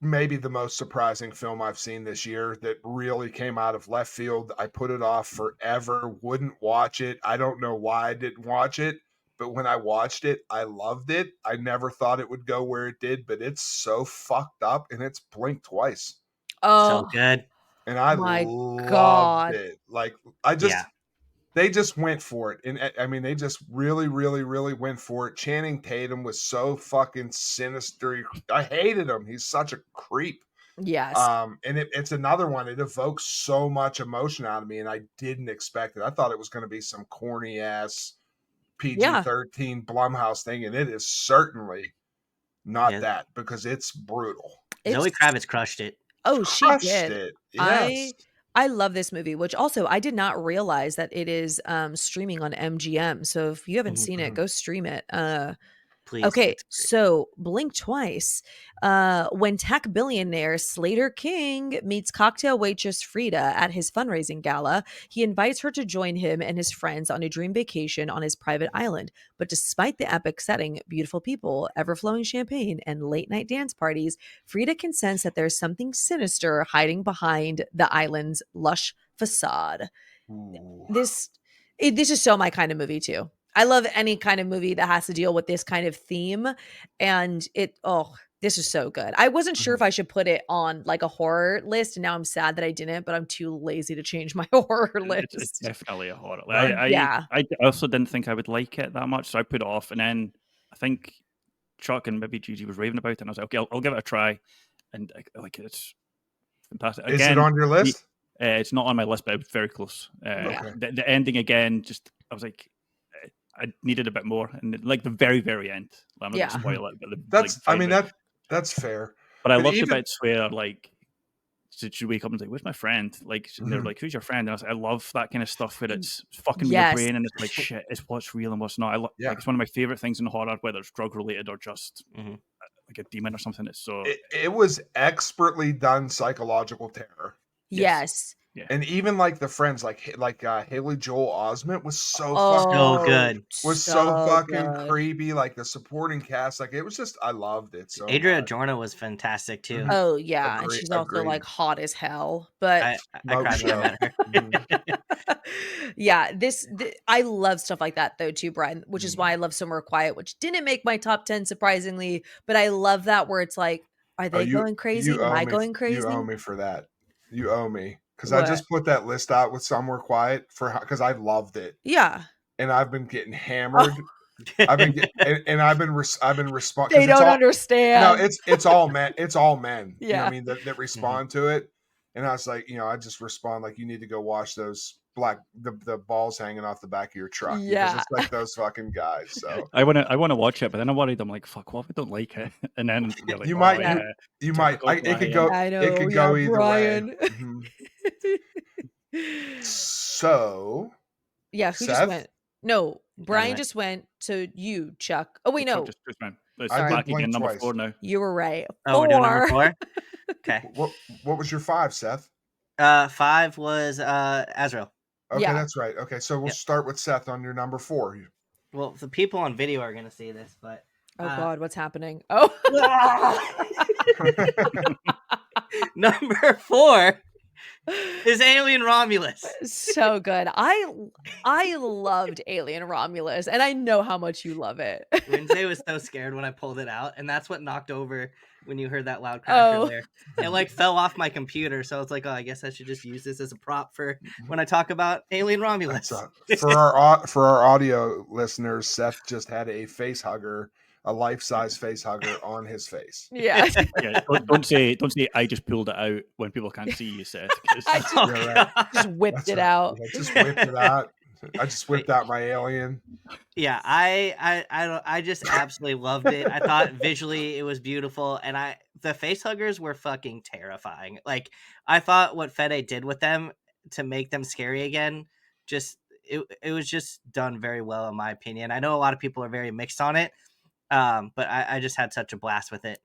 Maybe the most surprising film I've seen this year that really came out of left field. I put it off forever, wouldn't watch it. I don't know why I didn't watch it, but when I watched it, I loved it. I never thought it would go where it did, but it's so fucked up, and it's Blink Twice. Oh, So good. And I my loved God. it. Like Yeah. they just went for it. And I mean, they just really, really, really went for it. Channing Tatum was so fucking sinister. I hated him. He's such a creep. yes. And it's another one. It evokes so much emotion out of me, and I didn't expect it. I thought it was going to be some corny ass PG-13 Blumhouse thing, and it is certainly not Yeah. that because it's brutal. Zoe It's Kravitz crushed it. Oh, she Crushed did. it. Yes. I love this movie, which also I did not realize that it is streaming on MGM. So if you haven't Mhm. seen it, Mhm. go stream it. Please. Okay, It's great. so Blink Twice. When tech billionaire Slater King meets cocktail waitress Frida at his fundraising gala, he invites her to join him and his friends on a dream vacation on his private island. But despite the epic setting, beautiful people, ever-flowing champagne, and late-night dance parties, Frida can sense that there's something sinister hiding behind the island's lush facade. Ooh. This is so my kind of movie too. I love any kind of movie that has to deal with this kind of theme, and this is so good. I wasn't sure if I should put it on like a horror list, and now I'm sad that I didn't, but I'm too lazy to change my horror It's list. definitely a horror. Right. Yeah. I also didn't think I would like it that much, so I put it off. And then I think Chuck and maybe Gigi was raving about it, and I was like, okay, I'll give it a try. And like it's fantastic. Is it Again, on your list? it's not on my list, but it was very close. Okay. The ending again, just I was like, I needed a bit more, and like the very very end. I'm not Yeah. gonna spoil it, but That's like, I mean that's fair. But I but loved the even- bits where like she wake up and like, "Where's my friend?" Like and they're Mhm. like, "Who's your friend?" And I was like, I love that kind of stuff where it's fucking with Yes. your brain and it's like shit, it's what's real and what's not. Yeah. Like it's one of my favorite things in horror, whether it's drug related or just Mhm. like a demon or something. It's so It was expertly done psychological terror. Yes. And even like the friends, like Haley Joel Osment was so So good. was so fucking good. creepy. Like the supporting cast, like it was just I loved it so Adria much. Arjona was fantastic too. Mhm. Oh yeah, and Agree- she's also like agreed. hot as hell. But I Smoke cried when I show. met her. Mhm. yeah, I love stuff like that though too, Brian, which is why I love Somewhere Quiet, which didn't make my top 10 surprisingly, but I love that where it's like, are they going crazy? You Am owe I me. going crazy? You owe me for that. You owe me because I What? just put that list out with Somewhere Quiet because I loved it Yeah. and I've been getting hammered I've been I've been responding. They don't No, understand. it's all men. It's all men. You know what Yeah. I mean, that respond to it. And I was like, I just respond like, you need to go wash those the balls hanging off the back of your truck because Yeah. it's like those fucking guys. So I wanna watch it, but then I'm worried. I'm like, fuck, what if I don't like it? And then you're like, you oh might yeah, you might typical it could Brian. go I it know. could Yeah, go either Brian. way. So Yeah, who just Seth? went? No, Brian went. just went to you, Chuck. Oh wait, Chuck no, just went. It's I did back blink again, number twice. 4 now. you were right. Oh, we're doing number 4. 4. Okay. What was your 5, Seth? 5 was Azrael. Okay, Yeah. that's right. Okay, so we'll start with Seth on your number 4. Well, the people on video are gonna see this, but Oh God, what's happening? Oh, number 4 is Alien Romulus. so good. I loved Alien Romulus, and I know how much you love it. Wednesday was so scared when I pulled it out, and that's what knocked over when you heard that loud crack Oh. earlier. It like fell off my computer, so I was like, oh, I guess I should just use this as a prop for when I talk about Alien Romulus. For our audio listeners, Seth just had a face hugger, a life-size face hugger on his face. Yeah. Yeah, don't say I just pulled it out when people can't see you, Seth. 'cause- I just, Oh, You're right. God. just whipped That's it right. out. I just whipped it out. I just whipped out my alien. Yeah, I just absolutely loved it. I thought visually it was beautiful, and the face huggers were fucking terrifying. Like, I thought what Fede did with them to make them scary again, just it was just done very well in my opinion. I know a lot of people are very mixed on it, but I just had such a blast with it.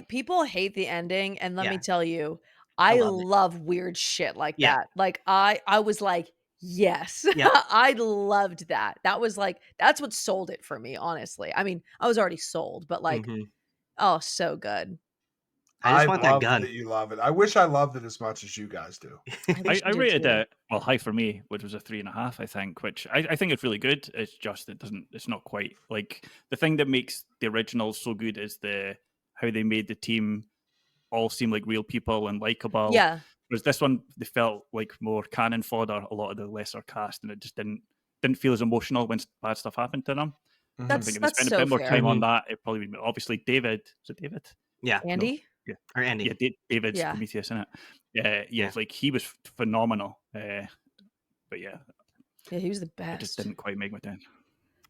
People hate the ending, and let me Yeah. tell you, I I loved it. love weird shit like Yeah. that. Like I was like, yes. Yeah. I loved that. That was like that's what sold it for me, honestly. I mean, I was already sold, but like, Mhm. oh, so good. I just want that love gun. that you love it. I wish I loved it as much as you guys do. I rated it high for me, which was a 3.5, I think, which I think it's really good. It's just it's not quite like the thing that makes the original so good is how they made the team all seem like real people and likable. Yeah. Whereas this one, they felt like more cannon fodder, a lot of the lesser cast, and it just didn't feel as emotional when bad stuff happened to them. Mhm. I think if they spent a so bit more fair. time on that, it probably would. Obviously, David. Is it David? Yeah. Andy? Or Andy. Yeah, David's Yeah. Prometheus, isn't it? Yeah. Like he was phenomenal. But yeah, Yeah, he was the it just best. didn't quite make my 10.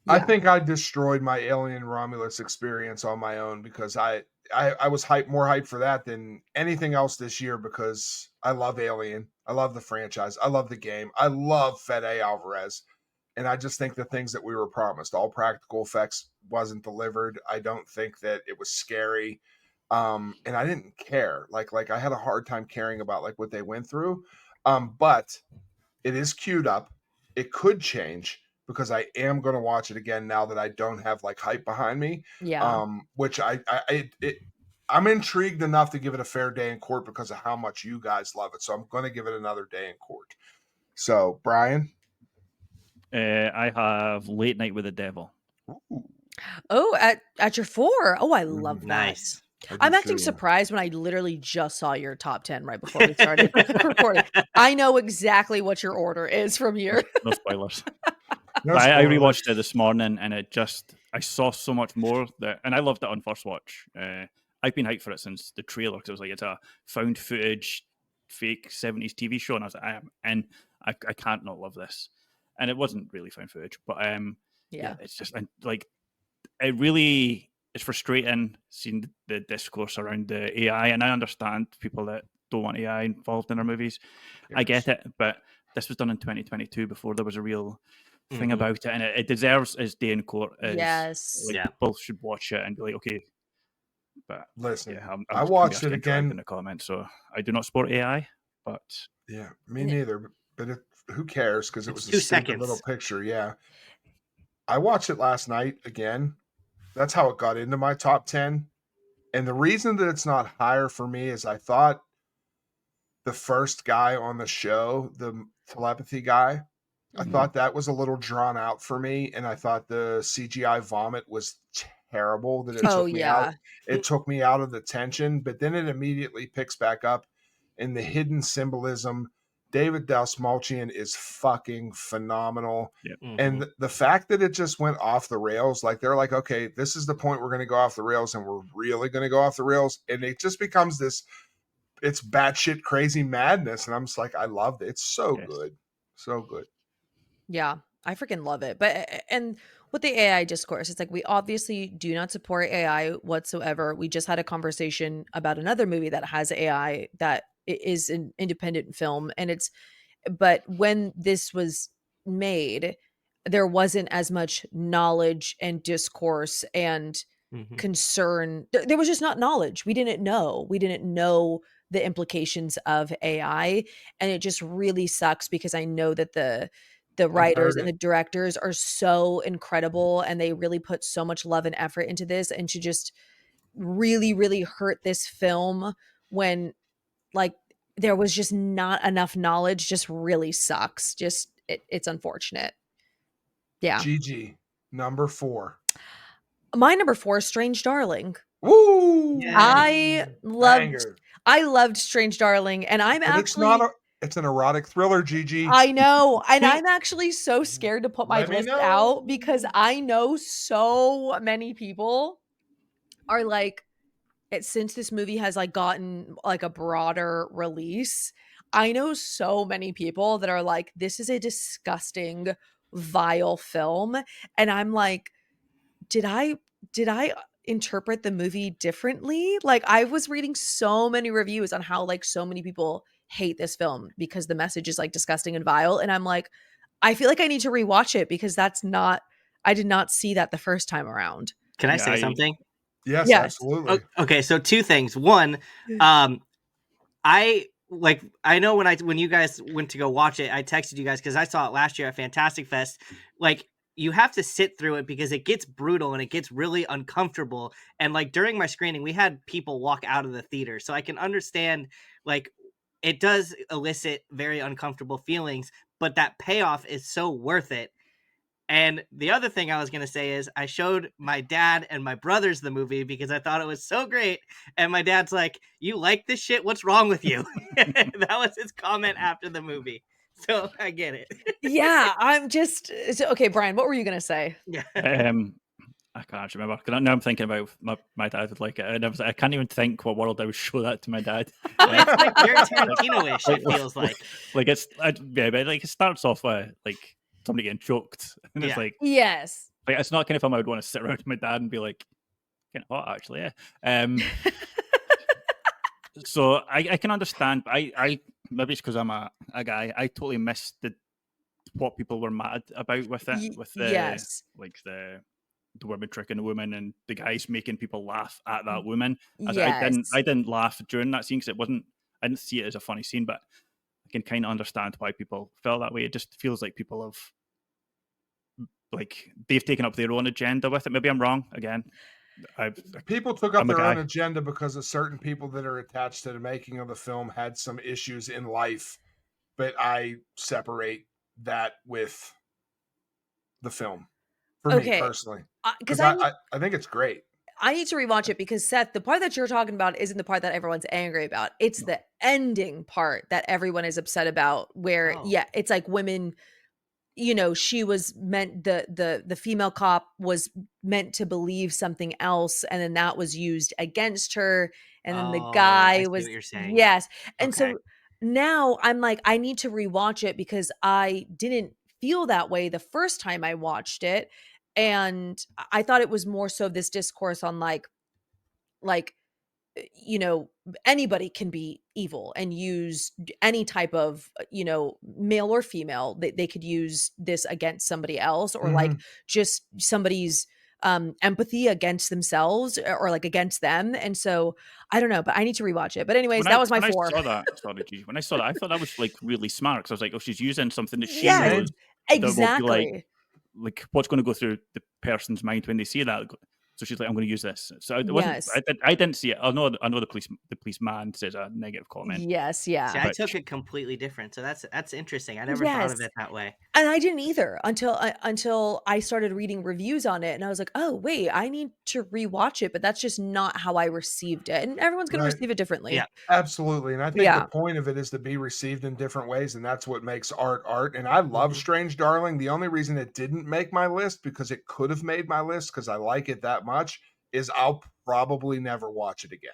I Yeah. think I destroyed my Alien Romulus experience on my own because I was more hyped for that than anything else this year because I love Alien. I love the franchise. I love the game. I love Fede Alvarez. And I just think the things that we were promised, all practical effects wasn't delivered. I don't think that it was scary. And I didn't care. Like I had a hard time caring about like what they went through. But it is queued up. It could change because I am going to watch it again now that I don't have like hype behind me. Yeah. Which I'm intrigued enough to give it a fair day in court because of how much you guys love it. So I'm going to give it another day in court. So Brian, I have Late Night with the Devil. Oh, at your 4. Oh, I love that. Nice. I'm acting surprised when I literally just saw your top 10 right before we started recording. I know exactly what your order is from here. No spoilers. No I spoilers. rewatched it this morning, and I saw so much more and I loved it on first watch. I've been hyped for it since the trailer because it was like it's a found footage, fake 70s TV show, and I was like, I can't not love this. And it wasn't really found footage, but Yeah. it's just like it really. It's frustrating seeing the discourse around the AI, and I understand people that don't want AI involved in their movies. I get it, but this was done in 2022 before there was a real thing Mhm. about it, and it deserves its day in court. Yes. Like, Yeah. people should watch it and be like, okay. But Listen, yeah, I'm I just watched gonna it be dragged again. in the comments, so I do not support AI, but Yeah, me And it- neither. But who cares? Because it It's was 2 a stupid little seconds. picture. Yeah, I watched it last night again. That's how it got into my top 10. And the reason that it's not higher for me is I thought the first guy on the show, the telepathy guy, I Mhm. thought that was a little drawn out for me. And I thought the CGI vomit was terrible that it Oh, took me out. yeah. It took me out of the tension, but then it immediately picks back up in the hidden symbolism David Dastmalchian is fucking phenomenal. Mhm. And the fact that it just went off the rails, like they're like, okay, this is the point we're going to go off the rails, and we're really going to go off the rails, and it just becomes this, it's batshit crazy madness, and I'm just like, I loved it. It's so Yes. good, so good. Yeah, I freaking love it. But and with the AI discourse, it's like we obviously do not support AI whatsoever. We just had a conversation about another movie that has AI that is an independent film, and it's but when this was made, there wasn't as much knowledge and discourse and Mhm. concern. There was just not knowledge. We didn't know. We didn't know the implications of AI, and it just really sucks because I know that the writers heard and it. the directors are so incredible and they really put so much love and effort into this, and to just really hurt this film when like there was just not enough knowledge just really sucks. Just it's unfortunate. Yeah. GG, number 4. My number 4 is Strange Darling. Woo! Yay. I loved Strange Darling, and I'm But it's not actually it's an erotic thriller, GG. I know, and I'm actually so scared to put my Let me list know. out because I know so many people are like since this movie has like gotten like a broader release, I know so many people that are like, this is a disgusting, vile film. And I'm like, did I interpret the movie differently? Like I was reading so many reviews on how like so many people hate this film because the message is like disgusting and vile. And I'm like, I feel like I need to rewatch it because I did not see that the first time around. Can I Yeah, say something? Yes, Yes. absolutely. Okay, so 2 things. One, I know when you guys went to go watch it, I texted you guys because I saw it last year at Fantastic Fest. Like, you have to sit through it because it gets brutal and it gets really uncomfortable. And like during my screening, we had people walk out of the theater, so I can understand like it does elicit very uncomfortable feelings, but that payoff is so worth it. And the other thing I was going to say is I showed my dad and my brothers the movie because I thought it was so great. And my dad's like, "You like this shit? What's wrong with you?" That was his comment after the movie. So I get it. Yeah, I'm just okay, Brian, what were you going to say? Yeah. I can't actually remember. 'Cause now I'm thinking about my dad would like it, and I can't even think what world I would show that to my dad. It's like very Tarantino-ish, it feels like. Like yeah, but like it starts off with like somebody getting choked, and it's Yeah. like Yes. it's not kind of film I would want to sit around with my dad and be like, kind of hot actually, yeah. So I can understand, but I maybe it's because I'm a guy. I totally missed what people were mad about with it, with the yes. like the woman tricking the woman and the guys making people laugh at that woman. Yes. I didn't laugh during that scene because I didn't see it as a funny scene, but I can kind of understand why people felt that way. It just feels like people have like they've taken up their own agenda with it. Maybe I'm wrong again. People took up I'm a their own guy. agenda because of certain people that are attached to the making of the film had some issues in life, but I separate that with the film for me Okay. personally Because because I think it's great. I need to rewatch it because Seth, the part that you're talking about isn't the part that everyone's angry about. It's the ending part that everyone is upset about where Oh. yeah, it's like women, you know, she was meant the female cop was meant to believe something else and then that was used against her and then the Oh, I guy see was what you're saying. yes. And Okay. so now I'm like I need to rewatch it because I didn't feel that way the first time I watched it and I thought it was more so this discourse on like you know anybody can be evil and use any type of you know male or female they could use this against somebody else or like just somebody's empathy against themselves or like against them and so I don't know but I need to rewatch it but anyways that was my when 4 I saw that, sorry, G. When I saw that, I thought that was like really smart because I was like, oh, she's using something that she yes knows that will be exactly like what's going to go through the person's mind when they see that. So she's like, I'm going to use this. So it wasn't. Yes. I didn't see it. I know the policeman says a negative comment. Yes, See, yeah. I But took it completely different. So that's interesting. I never thought of Yes. it that way. And I didn't either until I started reading reviews on it, and I was like, "Oh, wait, I need to rewatch it," but that's just not how I received it, and everyone's gonna Right. receive it differently. Yeah. Absolutely. And I think Yeah. the point of it is to be received in different ways. And that's what makes art. And I love Mhm. Strange Darling. The only reason it didn't make my list, because it could have made my list because I like it that much, is I'll probably never watch it again.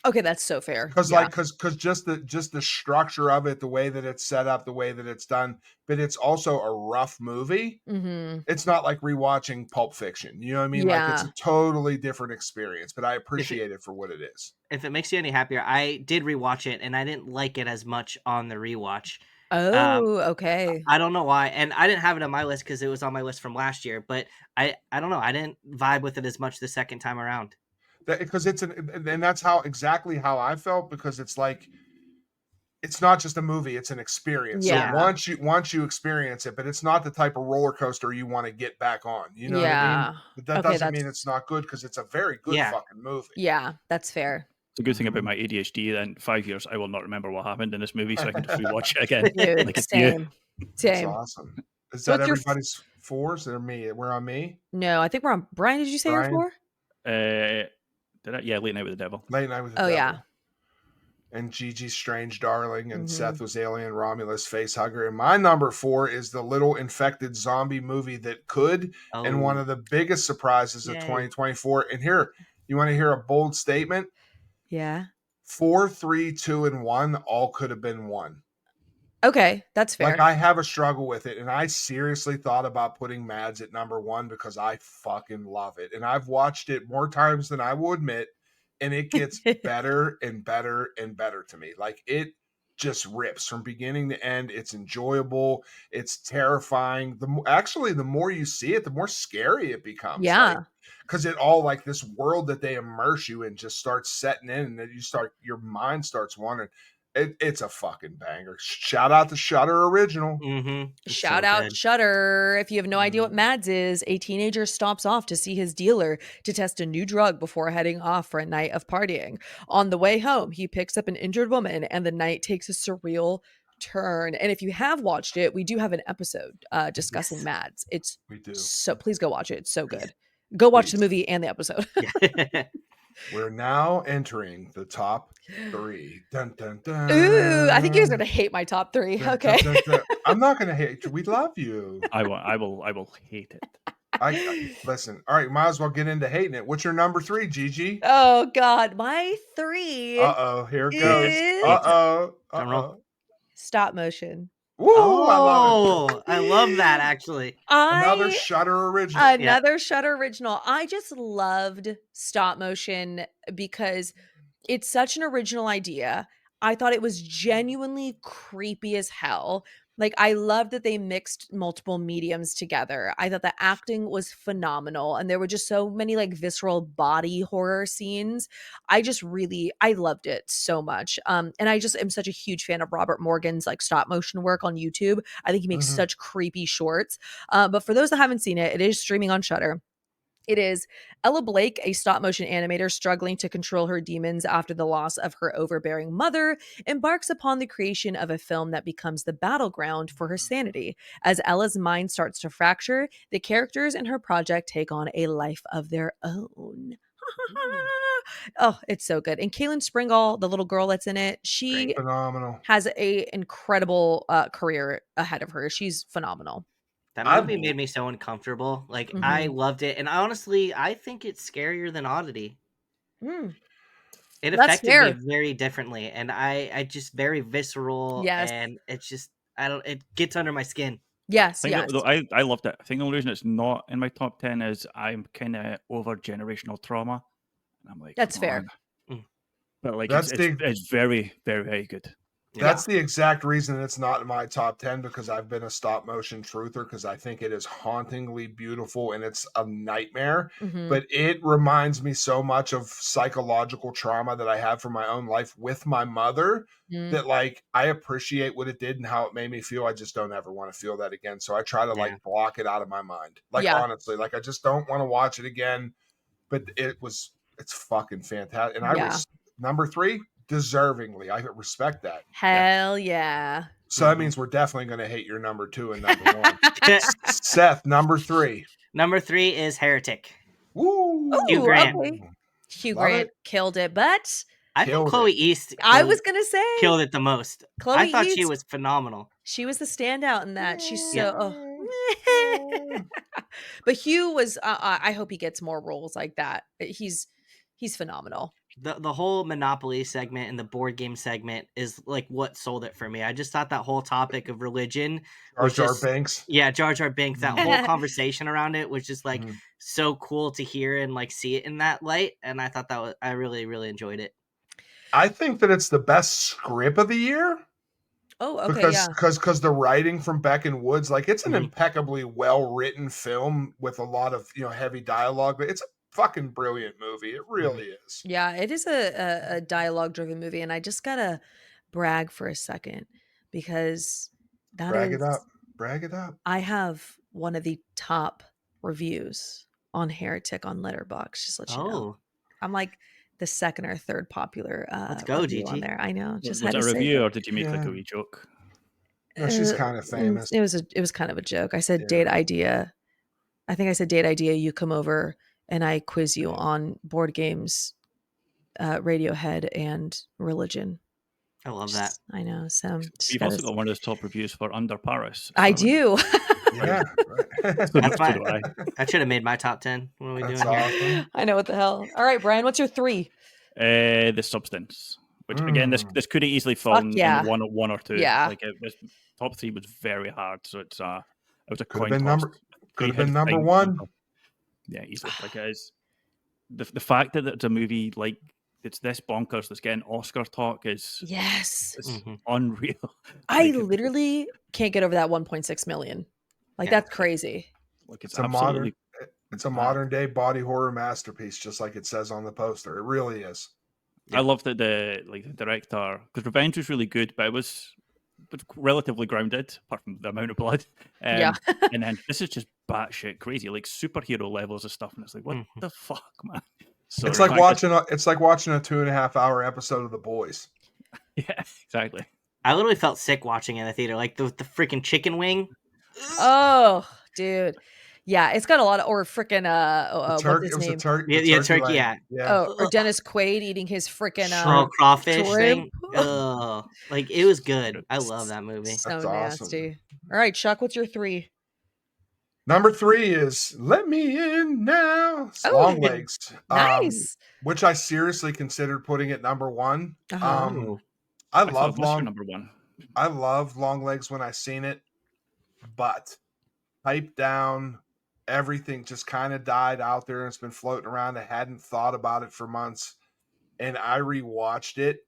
Okay, that's so fair. Because Yeah. like because just the structure of it, the way that it's set up, the way that it's done, but it's also a rough movie. Mhm. It's not like rewatching Pulp Fiction. You know what I mean? Like it's Yeah. a totally different experience, but I If it appreciate it for what it is. if it makes you any happier, I did rewatch it and I didn't like it as much on the rewatch. Oh, okay. I don't know why, and I didn't have it on my list because it was on my list from last year. But I don't know. I didn't vibe with it as much the second time around. Because it's and that's how exactly how I felt, because it's like it's not just a movie, it's an experience. So Yeah. once you experience it, but it's not the type of roller coaster you want to get back on. You know what I mean? Yeah. But that Okay, doesn't mean it's that's not good, because it's a very good Yeah. fucking movie. yeah, that's fair. It's a good thing about Mhm. my ADHD. In 5 years, I will not remember what happened in this movie, so I can just rewatch it again. Dude, Like it's new. same. That's Same. awesome. Is So that what's your everybody's fours or me? We're on me, No, I think we're on Brian, did you say your Brian. 4? Did I? Yeah, Late Night with the Devil. Late Night with the Oh, Devil. yeah. And Gigi Strange Darling, and Mhm. Seth was Alien Romulus Facehugger. And my number 4 is the little infected zombie movie that could, and one Oh, of the biggest surprises of yay. 2024. And here, you want to hear a bold statement? Yeah. 4, 3, 2, and 1 all could have been 1. Okay, that's Like, fair. I have a struggle with it, and I seriously thought about putting Mads at number 1 because I fucking love it. And I've watched it more times than I will admit, and it gets better and better and better to me. Like, it just rips from beginning to end. It's enjoyable. It's terrifying. Actually, the more you see it, the more scary it becomes. Like, Yeah. because it all, like, this world that they immerse you in just starts setting in, and then your mind starts wandering. It's a fucking banger. Shout out to Shudder Original. Mm-hmm. Shout out Shudder. If you have no idea what Mads is, a teenager stops off to see his dealer to test a new drug before heading off for a night of partying. On the way home, he picks up an injured woman and the night takes a surreal turn. And if you have watched it, we do have an episode discussing Yes. Mads. It's We do. so please go watch it. It's so good. Go watch the Please. movie and the episode. Yeah. We're now entering the top 3. Dun, dun, dun. Ooh, I think you guys are gonna hate my top 3. Dun, Okay. dun, dun, dun. I'm not gonna hate you. We love you. I will hate it. Listen. All right, might as well get into hating it. What's your number 3, Gigi? Oh God, my 3 Uh-oh, here it goes. is Uh-oh. Drum roll. Uh-oh. stop motion. Woo, I love it. Oh, I love that actually. Another I Shudder original. Another Shudder original. I just loved stop motion because it's such an original idea. I thought it was genuinely creepy as hell. Like, I loved that they mixed multiple mediums together. I thought the acting was phenomenal, and there were just so many like visceral body horror scenes. I loved it so much. And I just am such a huge fan of Robert Morgan's like stop motion work on YouTube. I think he makes Mhm. such creepy shorts. But for those that haven't seen it, it is streaming on Shudder. It is Ella Blake, a stop motion animator struggling to control her demons after the loss of her overbearing mother, embarks upon the creation of a film that becomes the battleground for her sanity. As Ella's mind starts to fracture, the characters in her project take on a life of their own. Oh, it's so good. And Kaylin Springall, the little girl that's in it, she Phenomenal. has a incredible career ahead of her. She's phenomenal. That I movie will- made me so uncomfortable. Like I Mhm. loved it, and honestly, I think it's scarier than Oddity. Mm. It That's affected fair. me very differently, and I just very visceral, Yes. and it's just it gets under my skin. Yes, I think yes. I loved it. I think the only reason it's not in my top 10 is I'm kind of over generational trauma. And I'm like, That's come fair. on. Mm. But like, That's it's very, very, very good. That's the exact reason it's not in my top 10, because I've been a stop motion truther, because I think it is hauntingly beautiful and it's a nightmare. Mhm. But it reminds me so much of psychological trauma that I have from my own life with my mother, Mm. that like I appreciate what it did and how it made me feel. I just don't ever want to feel that again. So I try to Yeah. like block it out of my mind. Like Yeah. honestly, like I just don't want to watch it again. but it's fucking fantastic. And Yeah. number 3, deservingly. I respect that. Hell yeah. So that means we're definitely going to hate your number 2 and number 1. Seth, number 3. Number 3 is Heretic. Woo! Hugh Grant. Okay. Hugh Love Grant it. killed it, but I think Killed Chloe it. East I was gonna say killed it the most. Chloe I thought she East- was phenomenal. she was the standout in that. She's so. Yeah. But Hugh was. I hope he gets more roles like that. He's phenomenal. The whole Monopoly segment and the board game segment is like what sold it for me. I just thought that whole topic of religion Jar was Jar just Binks. yeah, Jar Jar Binks. That whole conversation around it was just like Mhm. so cool to hear and like see it in that light. And I thought I really really enjoyed it. I think that it's the best script of the year. Oh, okay, yeah. Because the writing from Beck and Woods, like it's an Mhm. impeccably well written film with a lot of heavy dialogue, but it's a fucking brilliant movie. It really is. Yeah, it is a dialogue driven movie, and I just gotta brag for a second because that Brag is it up. Brag it up. I have one of the top reviews on Heretic on Letterboxd. Just to let you know, Oh, I'm like the second or third popular Let's go, review on Gigi. there. I know. Was Just it had a to say review that. or did you make like Yeah. a wee joke? No, she's Uh, kind of famous. It was kind of a joke. I said Yeah. date idea. I think I said date idea. You come over and I quiz you on board games, Radiohead, and religion. I love that. Just- I know. So just You've gotta also got one of those top reviews for Under Paris. I So, do. Yeah. Right. So That's so do I. I should have made my top 10. What are we That's doing here? awesome. I know what the hell. All right, Brian, what's your 3? The Substance, which again, this could have easily fallen yeah. in one or two. Yeah. Like it was top 3 was very hard, so it was a Could coin have been toss. could have Had been number fine 1. people. Yeah, easily. Like it is the fact that it's a movie like it's this bonkers that's getting Oscar talk is Yes. it's Mhm. unreal. I Like, literally can't get over that 1.6 million. Like Yeah. that's crazy. like it's It's a absolutely It's a modern day body horror masterpiece, just like it says on the poster. It really is. Yeah. I love that the director, because Revenge was really good, but it was relatively grounded, apart from the amount of blood. Yeah. And then this is just batshit crazy, like superhero levels of stuff, and it's like, what Mhm. the fuck, man? So It's the like fact that- watching a 2.5 hour episode of The Boys. yeah, exactly. I literally felt sick watching it in the theater. Like the freaking chicken wing. Oh, dude. Yeah, it's got a lot of or freaking what's It his was name? a turkey. Yeah, turkey, yeah. Oh, or Dennis Quaid eating his freaking Oh, crawfish shrimp. thing. Ugh. Like it was good. I It's- love that movie. So That's awesome. nasty. All right, Chuck, what's your 3? Number 3 is Let Me In Now. It's Oh, Long Legs. Nice. Which I seriously considered putting at number 1. Uh-huh. Ooh. I I thought love it was your long number 1. I loved Long Legs when I seen it, but Pipe Down, everything just kind of died out there and it's been floating around. I hadn't thought about it for months. And I rewatched it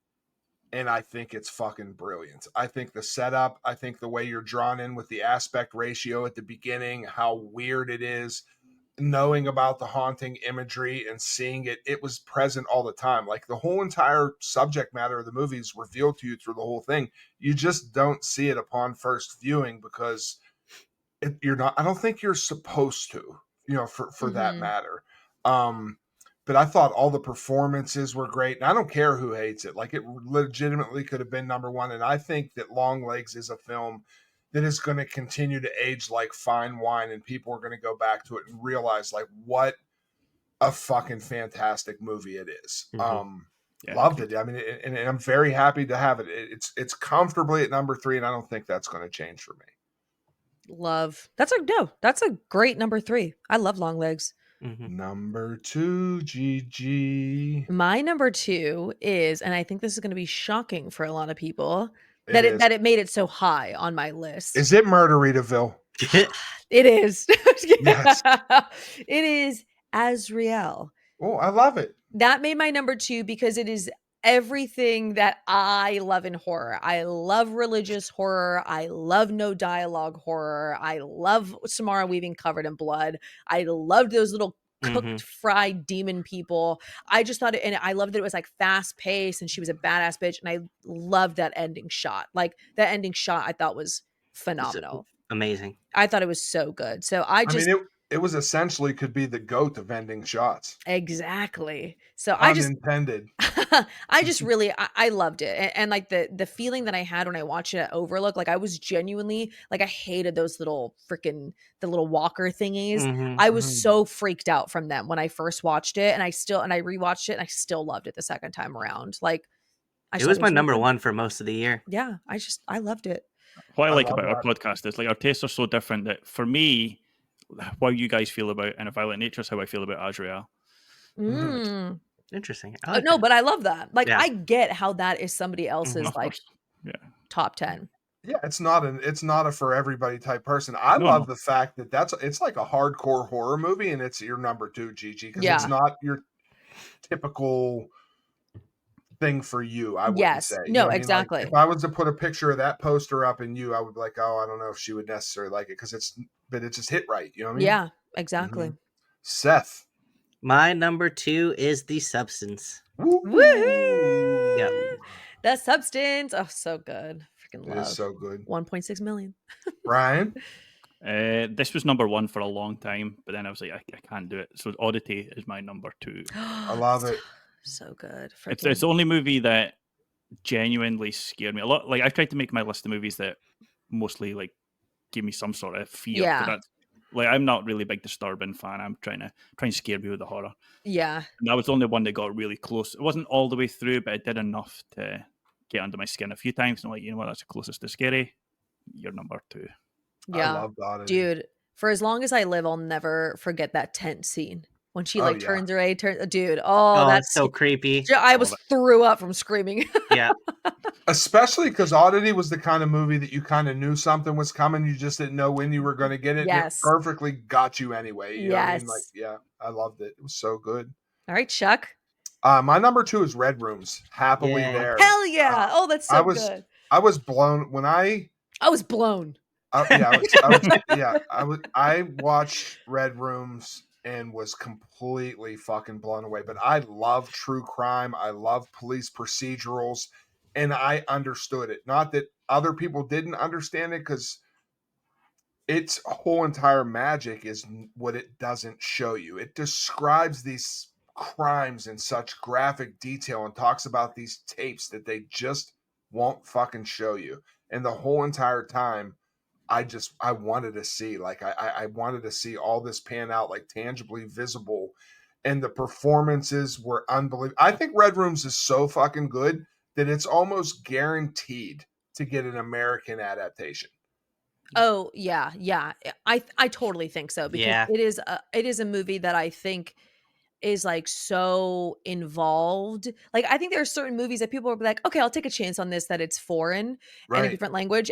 and I think it's fucking brilliant. I think the setup, I think the way you're drawn in with the aspect ratio at the beginning, how weird it is, knowing about the haunting imagery and seeing it, it was present all the time. Like the whole entire subject matter of the movie is revealed to you through the whole thing. You just don't see it upon first viewing because you're not, I don't think you're supposed to, for that Mhm. matter. But I thought all the performances were great, and I don't care who hates it. Like it legitimately could have been number 1, and I think that Long Legs is a film that is going to continue to age like fine wine, and people are going to go back to it and realize like what a fucking fantastic movie it is. Mhm. Yeah, Loved it. I mean, and I'm very happy to have it. It's comfortably at number 3, and I don't think that's going to change for me. Love. That's a great number 3. I love Long Legs. Mhm. Number 2, GG. My number 2 is, and I think this is going to be shocking for a lot of people, It that is. it made it so high on my list. Is it Murderitaville? It is. Yes. It is Azrael. Oh, I love it. That made my number 2 because it is everything that I love in horror. I love religious horror. I love no dialogue horror. I love Samara Weaving covered in blood. I loved those little cooked Mhm. fried demon people. I just thought it, and I loved that it was like fast paced and she was a badass bitch. And I loved that ending shot. Like that ending shot I thought was phenomenal. Amazing. I thought it was so good. So I I just mean, it was essentially could be the GOAT of ending shots. Exactly. So Unintended. I just really I loved it. And like the feeling that I had when I watched it at Overlook, like I was genuinely like I hated those little freaking the little walker thingies. Mhm. I was Mhm. so freaked out from them when I first watched it, and I rewatched it and I still loved it the second time around. Like I It just was thought my really number good. one for most of the year. Yeah, I loved it. What I I like love about our that. podcast is like our tastes are so different that for me, what you guys feel about In a Violent Nature is how I feel about Azrael. Mhm. Mm. Interesting. I like No, that. but I love that. Like Yeah. I get how that is somebody else's Mhm. Of like course. Yeah. top 10. Yeah, it's not a for everybody type person. I No, love no. the fact that it's like a hardcore horror movie, and it's your number 2, Gigi, because it's Yeah. not your typical thing for you. I wouldn't say. Yes. You know No, what I mean? Like if exactly. I was to put a picture of that poster up in you, I would be like, oh, I don't know if she would necessarily like it because but it just hit right. You know what I mean? Yeah, exactly. Seth. My number 2 is The Substance. Woohoo! Yep. The Substance. Oh, so good. Freaking It is love. so good. 1.6 million. Brian. This was number one for a long time, but then I was like, I can't do it. So Oddity is my number 2. I love it. So good. It's Freaking. the only movie that genuinely scared me a lot. Like I tried to make my list of movies that mostly like give me some sort of fear. Yeah. But that's like I'm not really a big Disturbing fan. I'm trying to scare me with the horror. Yeah. And that was the only one that got really close. It wasn't all the way through, but it did enough to get under my skin a few times. And I'm like, you know what, that's the closest to scary. You're number 2. Yeah. I love Oddity. Dude, for as long as I live, I'll never forget that tent scene when she Oh, like yeah. turns away. Dude, Oh, that's it's so creepy. I was threw up from screaming. Yeah. Especially because Oddity was the kind of movie that you kind of knew something was coming. You just didn't know when you were going to get it. Yes. And it perfectly got you anyway. You know what I mean? Like, Yes. yeah, I loved it. It was so good. All right, Chuck. My number 2 is Red Rooms. Happily Yeah. There. Hell yeah. Oh, that's so I was good. I was blown when I was blown. I watched Red Rooms and was completely fucking blown away. But I love true crime. I love police procedurals, and I understood it. Not that other people didn't understand it, because its whole entire magic is what it doesn't show you. It describes these crimes in such graphic detail and talks about these tapes that they just won't fucking show you. And the whole entire time, I wanted to see, like, I wanted to see all this pan out, like, tangibly visible. And the performances were unbelievable. I think Red Rooms is so fucking good that it's almost guaranteed to get an American adaptation. Oh, yeah. Yeah. I totally think so, because Yeah. it is a movie that I think is like so involved. Like I think there are certain movies that people will be like, okay, I'll take a chance on this, that it's foreign and a Right. different language.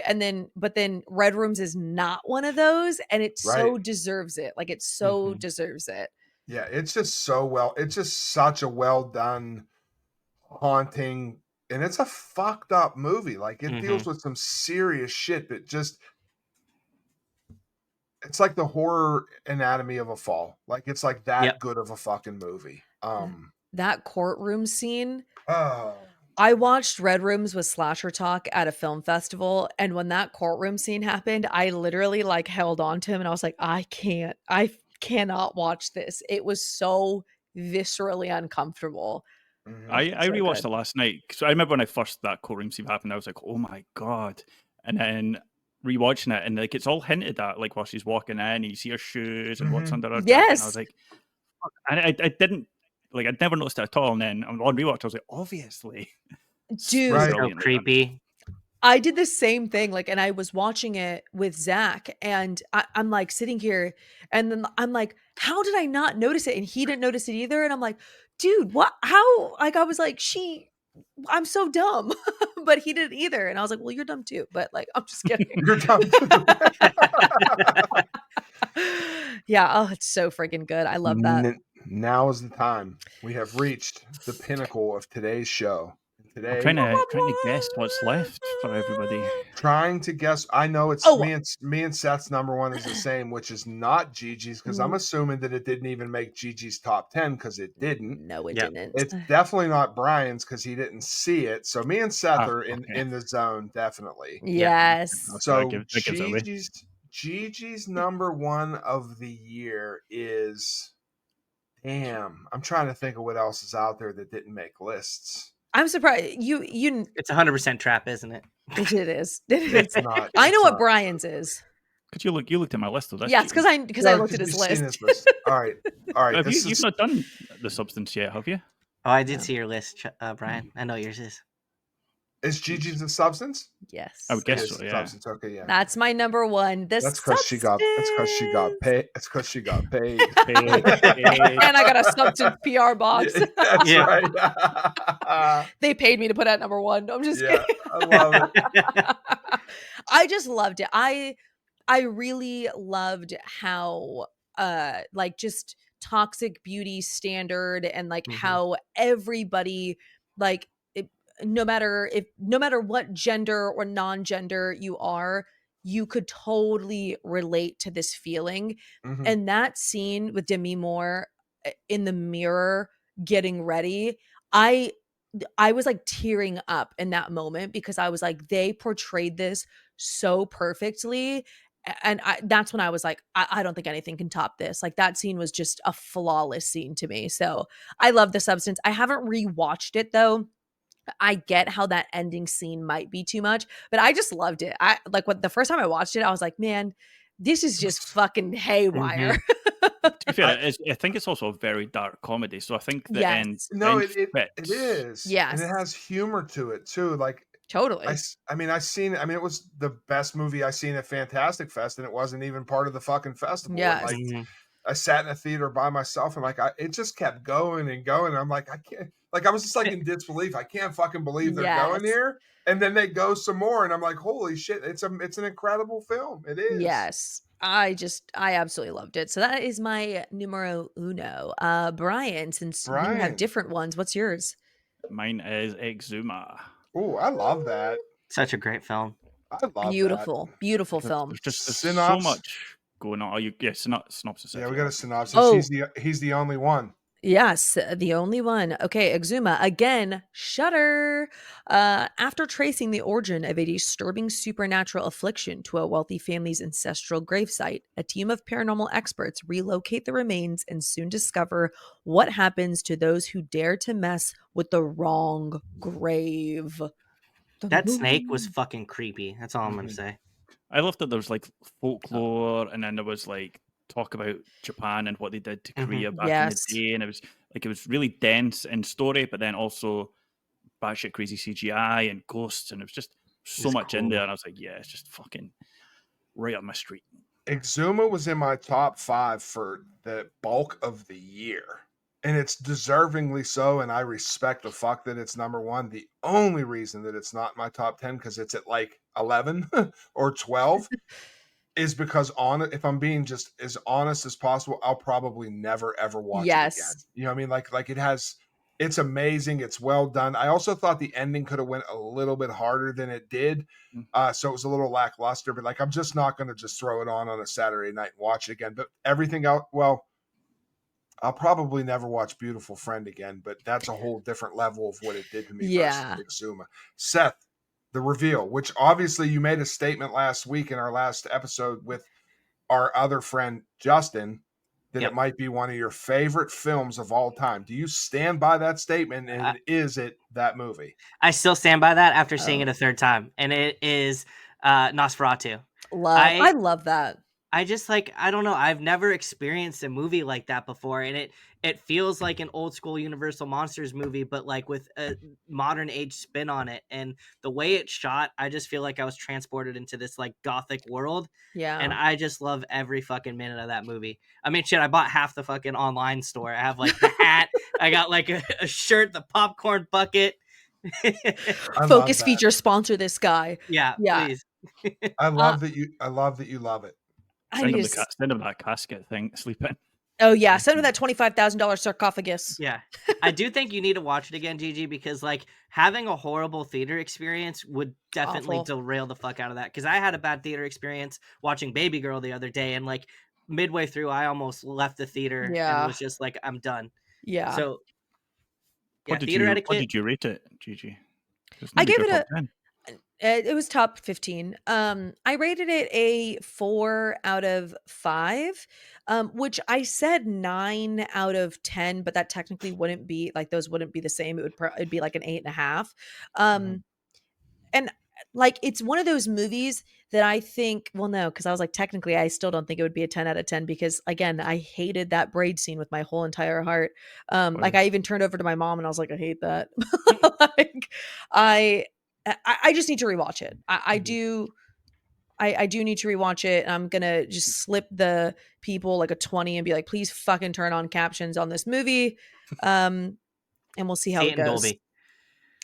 But then Red Rooms is not one of those, and it so Right. deserves it. Like it so Mhm. deserves it. Yeah, it's just it's just such a well done, haunting, and it's a fucked up movie. Like it deals with some serious shit that just, it's like the horror anatomy of a fall. Like it's like that Yep. good of a fucking movie. That courtroom scene. Oh, I watched Red Rooms with Slasher Talk at a film festival, and when that courtroom scene happened, I literally like held on to him and I was like, I cannot watch this. It was so viscerally uncomfortable. mhm. I So rewatched good. it last night. So I remember when I first that courtroom scene happened, I was like, oh my God. And then rewatching it, and like it's all hinted at, like while she's walking in, you see her shoes and what's Mhm. under her jacket. And I Yes. was like, fuck. And I didn't, like, I'd never noticed it at all. And then on rewatch, I was like, obviously. Dude. Right. So Brilliantly done. creepy. I did the same thing, like, and I was watching it with Zach, and I'm like sitting here, and then I'm like, how did I not notice it? And he didn't notice it either. And I'm like, dude, what? How? Like, I was like, I'm so dumb, but he didn't either. And I was like, well, you're dumb too. But like, I'm just kidding. You're done. Yeah. Oh, it's so freaking good. I love that. Now is the time. We have reached the pinnacle of today's show. Today, I'm trying to guess what's left for everybody. trying to guess. I know it's Oh. me and Seth's number 1 is the same, which is not Gigi's, because I'm Mm. assuming that it didn't even make Gigi's top 10, because it didn't. No, it Yep. didn't. It's definitely not Brian's, because he didn't see it. So me and Seth Ah, are in okay. the zone, definitely. Yes. Okay, So that gives it away. Gigi's number one of the year is. Damn, I'm trying to think of what else is out there that didn't make lists. I'm surprised you It's 100% trap, isn't it? it is. It's not. I know it's what not. Brian's is. Because you looked at my list, though. That's Yeah, it's because No, I looked at 'cause his you've seen list. his list. All right. Have This you've is not done the substance yet, have you? Oh, I did Yeah. see your list, Brian. I know yours is. Gigi's a substance? Yes. I would guess It is so, a yeah. substance. Okay, yeah. That's my number one. The That's because she got. It's because she got substance. paid. It's because she got paid. And I got a substance PR box. Yeah, that's Yeah. right. They paid me to put out number one. I'm just Yeah, kidding. I love it. I just loved it. I really loved how like just toxic beauty standard and like Mhm. how everybody like no matter what gender or non-gender you are, you could totally relate to this feeling. Mhm. And that scene with Demi Moore in the mirror getting ready, I was like tearing up in that moment because I was like, they portrayed this so perfectly. And that's when I was like, I don't think anything can top this. Like that scene was just a flawless scene to me. So I love The Substance. I haven't rewatched it though. I get how that ending scene might be too much, but I just loved it. I like the first time I watched it, I was like, man, this is just fucking haywire. To be fair, I think it's also a very dark comedy, so I think the end Yes. No, end it fits. is. Yes. And it has humor to it too. Like Totally. I mean, it was the best movie I seen at Fantastic Fest, and it wasn't even part of the fucking festival. Yes. And, like Mhm. I sat in a theater by myself, and like it just kept going and going. And I'm like, I can't. Like I was just like in disbelief. I can't fucking believe they're going Yes. here. And then they go some more, and I'm like, holy shit! It's an incredible film. It is. Yes. I absolutely loved it. So that is my numero uno. Brian, since you have Brian. different ones, what's yours? Mine is Exuma. Oh, I love that. Such a great film. I love Beautiful, beautiful film. There's so Synops- much going on. synopsis. that. Yeah, if we you got a like. synopsis. Oh. He's the only one. Yes, the only one. Okay, Exuma again. Shudder. After tracing the origin of a disturbing supernatural affliction to a wealthy family's ancestral gravesite, a team of paranormal experts relocate the remains and soon discover what happens to those who dare to mess with the wrong grave. That snake was fucking creepy. That's all I'm gonna Mhm. say. I loved that there was like folklore, and then there was like talk about Japan and what they did to Mhm. Korea back Yes. in the day, and it was really dense in story, but then also batshit crazy CGI and ghosts, and it was just so It's much in cool. there, and I was like, yeah, it's just fucking right up my street. Exuma was in my top 5 for the bulk of the year. And it's deservingly so, and I respect the fuck that it's number one. The only reason that it's not my top 10, because it's at like 11 or 12, is because if I'm being just as honest as possible, I'll probably never ever watch it again. Yes. You know what I mean? Like it's amazing. It's well done. I also thought the ending could have went a little bit harder than it did. So it was a little lackluster, but like, I'm just not going to just throw it on a Saturday night and watch it again. But everything else, well, I'll probably never watch Beautiful Friend again, but that's a whole different level of what it did to me. Yeah. Versus Exuma. Seth, the reveal, which obviously you made a statement last week in our last episode with our other friend Justin that Yep. it might be one of your favorite films of all time. Do you stand by that statement? And is it that movie? I still stand by that after seeing Oh. it a third time, and it is Nosferatu. I love that. I just like, I don't know, I've never experienced a movie like that before, and it feels like an old school Universal Monsters movie, but like with a modern age spin on it, and the way it's shot, I just feel like I was transported into this like gothic world, Yeah. and I just love every fucking minute of that movie. I mean, shit, I bought half the fucking online store. I have like the hat, I got like a shirt, the popcorn bucket. I love Focus that. feature sponsor this guy. Yeah, Yeah. please. I love that you love it. I Send just, him that casket thing, sleeping. oh yeah, send him that $25,000 sarcophagus. Yeah, I do think you need to watch it again, Gigi, because like having a horrible theater experience would definitely Awful. derail the fuck out of that. Because I had a bad theater experience watching Baby Girl the other day, and like midway through, I almost left the theater Yeah. and was just like, I'm done. Yeah. So yeah, What theater etiquette. did you rate it, Gigi? I gave it a- It was top 15. I rated it a 4 out of 5, which I said 9 out of 10, but that technically wouldn't be like those wouldn't be the same. It'd be like an 8.5. Mhm. And like it's one of those movies that I think, well, no, because I was like, technically, I still don't think it would be a 10 out of 10 because again, I hated that braid scene with my whole entire heart. Like Wow. I even turned over to my mom and I was like, I hate that. Like I I just need to rewatch it. I Mhm. do. I do need to rewatch it. And I'm gonna just slip the people like a 20 and be like, please fucking turn on captions on this movie. And we'll see how See it it in goes. Dolby.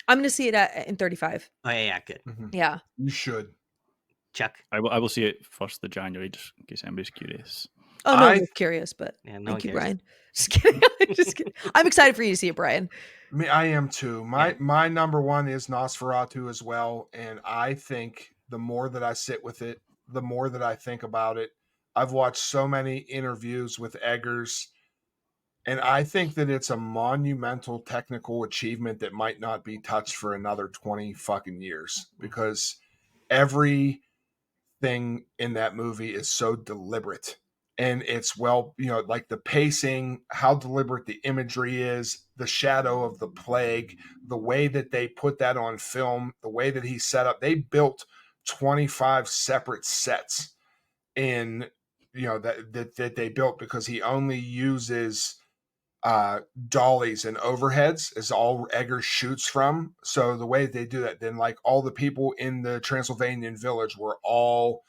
I'm gonna see it in 35. Oh yeah, good. Mhm. Yeah. You should. Chuck. I will see it 1st of January, just in case anybody's curious. Oh no, I we're curious, but Yeah, no one thank you, cares. Brian. Just kidding. Just kidding. I'm excited for you to see it, Brian. I am too. My number one is Nosferatu as well, and I think the more that I sit with it, the more that I think about it. I've watched so many interviews with Eggers, and I think that it's a monumental technical achievement that might not be touched for another 20 fucking years because everything in that movie is so deliberate and it's well, like the pacing, how deliberate the imagery is, the shadow of the plague, the way that they put that on film, the way that he set up. They built 25 separate sets in, that they built because he only uses dollies and overheads is all Eggers shoots from. So the way they do that, then like all the people in the Transylvanian village were all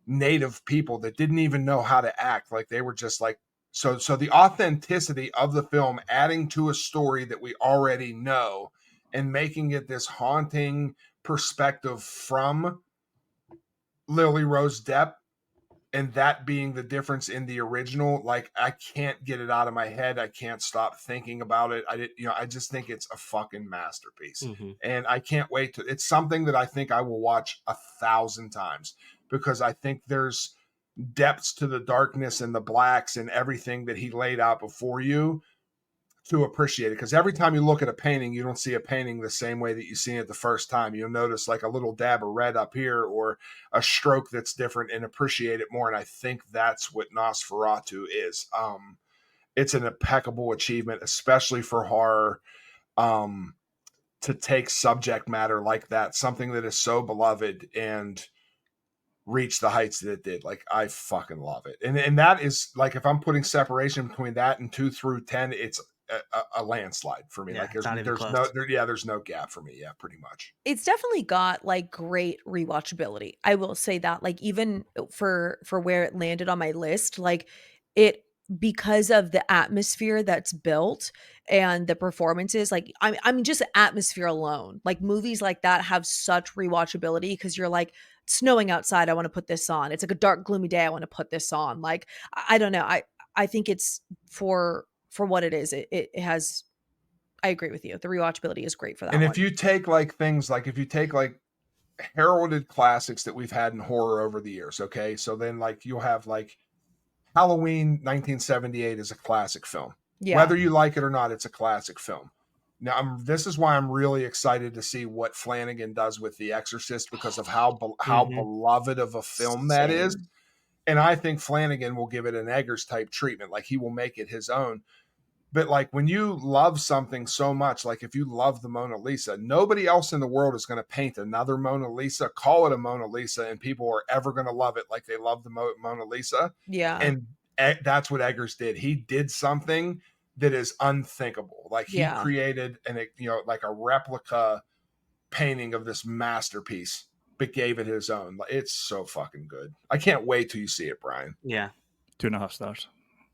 native people that didn't even know how to act. Like they were just like, so the authenticity of the film adding to a story that we already know and making it this haunting perspective from Lily Rose Depp, and that being the difference in the original, like I can't get it out of my head. I can't stop thinking about it. I just think it's a fucking masterpiece. Mm-hmm. And I can't wait to, it's something that I think I will watch 1,000 times because I think there's depths to the darkness and the blacks and everything that he laid out before you to appreciate it. Because every time you look at a painting, you don't see a painting the same way that you see it the first time. You'll notice like a little dab of red up here or a stroke that's different and appreciate it more. And I think that's what Nosferatu is. It's an impeccable achievement, especially for horror. To take subject matter like that, something that is so beloved and reach the heights that it did. Like I fucking love it. And that is like if I'm putting separation between that and 2 through 10, it's a landslide for me. Yeah, Like it's not even there's close. there's no gap for me. Yeah, pretty much. It's definitely got like great rewatchability. I will say that. Like even for where it landed on my list, like it because of the atmosphere that's built and the performances, like I mean just the atmosphere alone. Like movies like that have such rewatchability because you're like snowing outside, I want to put this on. It's like a dark gloomy day, I want to put this on. Like I don't know. I think it's for what it is. It has I agree with you. The rewatchability is great for that And one. if you take like things like if you take like heralded classics that we've had in horror over the years, okay? So then like you'll have like Halloween 1978 is a classic film. Yeah. Whether you like it or not, it's a classic film. Now, this is why I'm really excited to see what Flanagan does with The Exorcist because of how Mhm. beloved of a film that is. Same. And I think Flanagan will give it an Eggers type treatment. Like he will make it his own. But like when you love something so much, like if you love the Mona Lisa, nobody else in the world is going to paint another Mona Lisa, call it a Mona Lisa, and people are ever going to love it like they love the Mona Lisa. Yeah. And that's what Eggers did. He did something that is unthinkable. Like he Yeah. created like a replica painting of this masterpiece, but gave it his own. It's so fucking good. I can't wait till you see it, Brian. Yeah. 2.5 stars.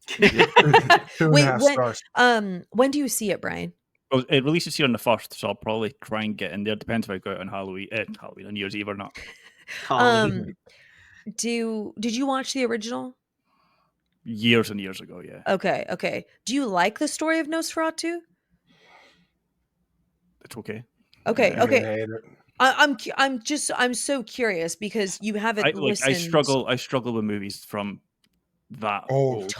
2.5 Wait, stars. when do you see it, Brian? Well, it releases here on the 1st, so I'll probably try and get in there. Depends if I go out on Halloween, on New Year's Eve or not. Halloween. Did you watch the original? Years and years ago, yeah. Okay. Do you like the story of Nosferatu? It's okay. Okay. I hate it. I'm so curious because you haven't listened. I struggle with movies from that old.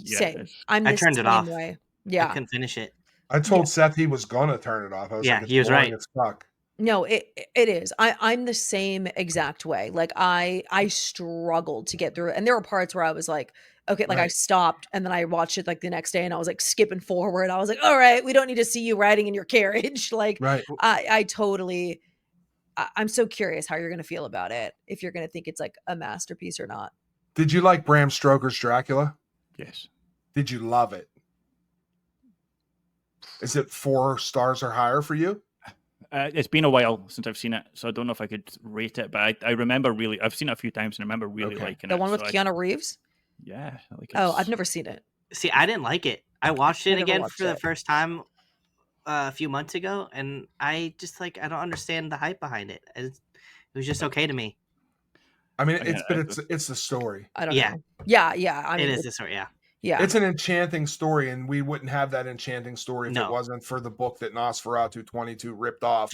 Same. I'm I the turned it same off. way. I Yeah. couldn't finish it. I told Seth he was gonna turn it off. I was Yeah, like, it's he was boring right. as fuck. No, it is. I'm the same exact way. Like I struggled to get through it. And there were parts where I was like, okay, like I Right. stopped and then I watched it like the next day and I was like skipping forward. I was like, all right, we don't need to see you riding in your carriage. Like Right. I totally I'm so curious how you're gonna feel about it, if you're gonna think it's like a masterpiece or not. Did you like Bram Stoker's Dracula? Yes. Did you love it? Is it 4 stars or higher for you? It's been a while since I've seen it, so I don't know if I could rate it. But I remember I've seen it a few times and I remember really Okay. liking The it. one with so Keanu Reeves? yeah. Like Oh, I've it's- never seen it. See, I didn't like it. I watched I it never again watched for the it. first time a few months ago, and I just like I don't understand the hype behind it. It was just okay to me. I mean, Again, it's the story. I don't Yeah. know. Yeah. I mean, It is this sort, yeah. yeah. It's an enchanting story, and we wouldn't have that enchanting story if it No. wasn't for the book that Nosferatu 22 ripped off.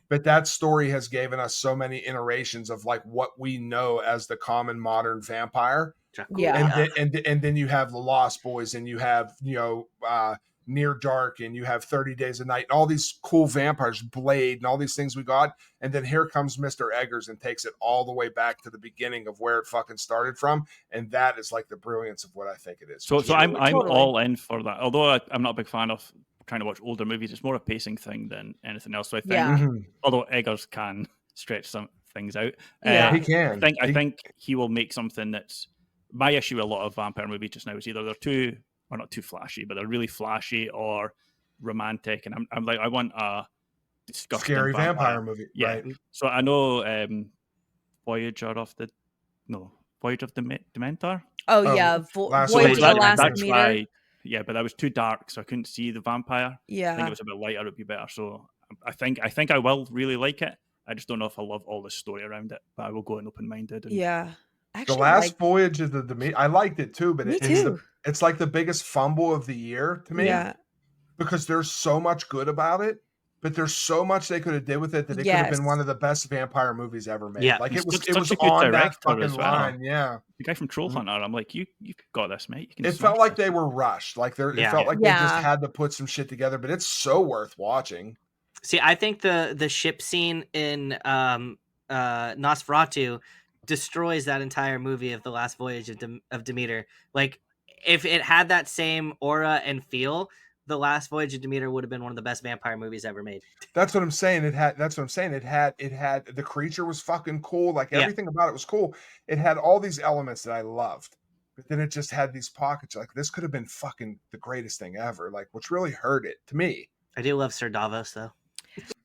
But that story has given us so many iterations of like what we know as the common modern vampire. Yeah. And then you have the Lost Boys, and you have Near Dark, and you have 30 Days a Night, and all these cool vampires, Blade, and all these things we got. And then here comes Mr. Eggers and takes it all the way back to the beginning of where it fucking started from. And that is like the brilliance of what I think it is. So I'm Totally. all in for that. Although I'm not a big fan of trying to watch older movies, it's more a pacing thing than anything else. So I think, Yeah. Mhm. although Eggers can stretch some things out, Yeah. He can. I think he will make something that's my issue with a lot of vampire movies just now is either they're not too flashy, but they're really flashy or romantic, and I'm like I want a disgusting Scary vampire movie. Yeah. Right. So I know Voyage of the Dementor. Oh yeah. Last Voyage of the Voyage. Last That's Demeter. why, yeah, but that was too dark, so I couldn't see the vampire. I think Yeah. it was a bit lighter, it'd be better. So I think I will really like it. I just don't know if I love all the story around it, but I will go in open minded. Yeah. The Actually, Last Voyage of the Demeter, I liked it too, but me it's too. it's like the biggest fumble of the year to me. Yeah. Because there's so much good about it, but there's so much they could have did with it that it could have been Yes. one of the best vampire movies ever made. Yeah. Like He's it was such a good on that director fucking as well. line. Yeah. The guy from Troll Mhm. Hunter, I'm like, you've got this, mate. You can It smash felt like this." they were rushed. Like it Yeah. felt like they just Yeah. had to put some shit together, but it's so worth watching. See, I think the ship scene in Nosferatu destroys that entire movie of the Last Voyage of Demeter. Like, if it had that same aura and feel, the Last Voyage of Demeter would have been one of the best vampire movies ever made. That's what I'm saying. It had the creature was fucking cool. Like Yeah. everything about it was cool. It had all these elements that I loved. But then it just had these pockets. Like this could have been fucking the greatest thing ever. Like what's really hurt it to me. I do love Sir Davos though.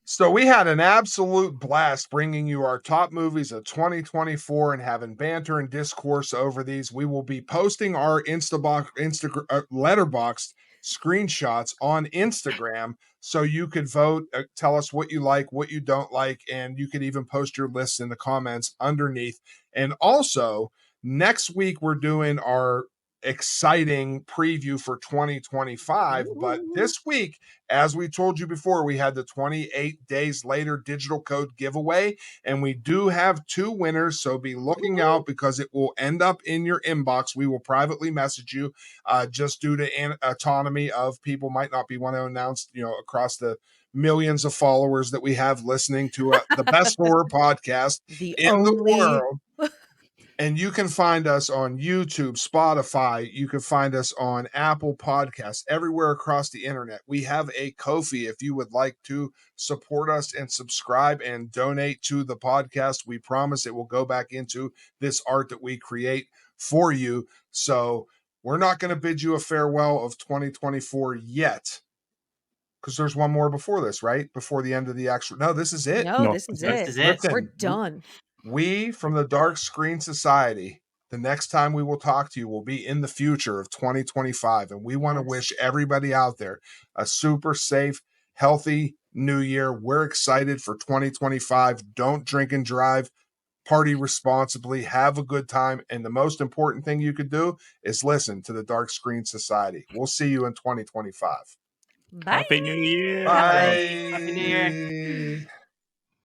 So we had an absolute blast bringing you our top movies of 2024 and having banter and discourse over these. We will be posting our Letterboxd screenshots on Instagram so you could vote, tell us what you like, what you don't like, and you could even post your lists in the comments underneath. And also, next week we're doing our exciting preview for 2025, but this week, as we told you before, we had the 28 days later digital code giveaway, and we do have 2 winners, so be looking out because it will end up in your inbox. We will privately message you just due to autonomy of people might not be want to announce, across the millions of followers that we have listening to the best horror podcast in the world. And you can find us on YouTube, Spotify. You can find us on Apple Podcasts, everywhere across the internet. We have a Ko-fi if you would like to support us and subscribe and donate to the podcast. We promise it will go back into this art that we create for you. So we're not going to bid you a farewell of 2024 yet, because there's one more before this, right? Before the end of the actual. No, this is it. No, this is This it. is it. We're Listen, done. We from the Dark Screen Society, the next time we will talk to you will be in the future of 2025. And we want to wish everybody out there a super safe, healthy new year. We're excited for 2025. Don't drink and drive. Party responsibly. Have a good time. And the most important thing you could do is listen to the Dark Screen Society. We'll see you in 2025. Bye. Happy New Year. Bye. Happy New Year.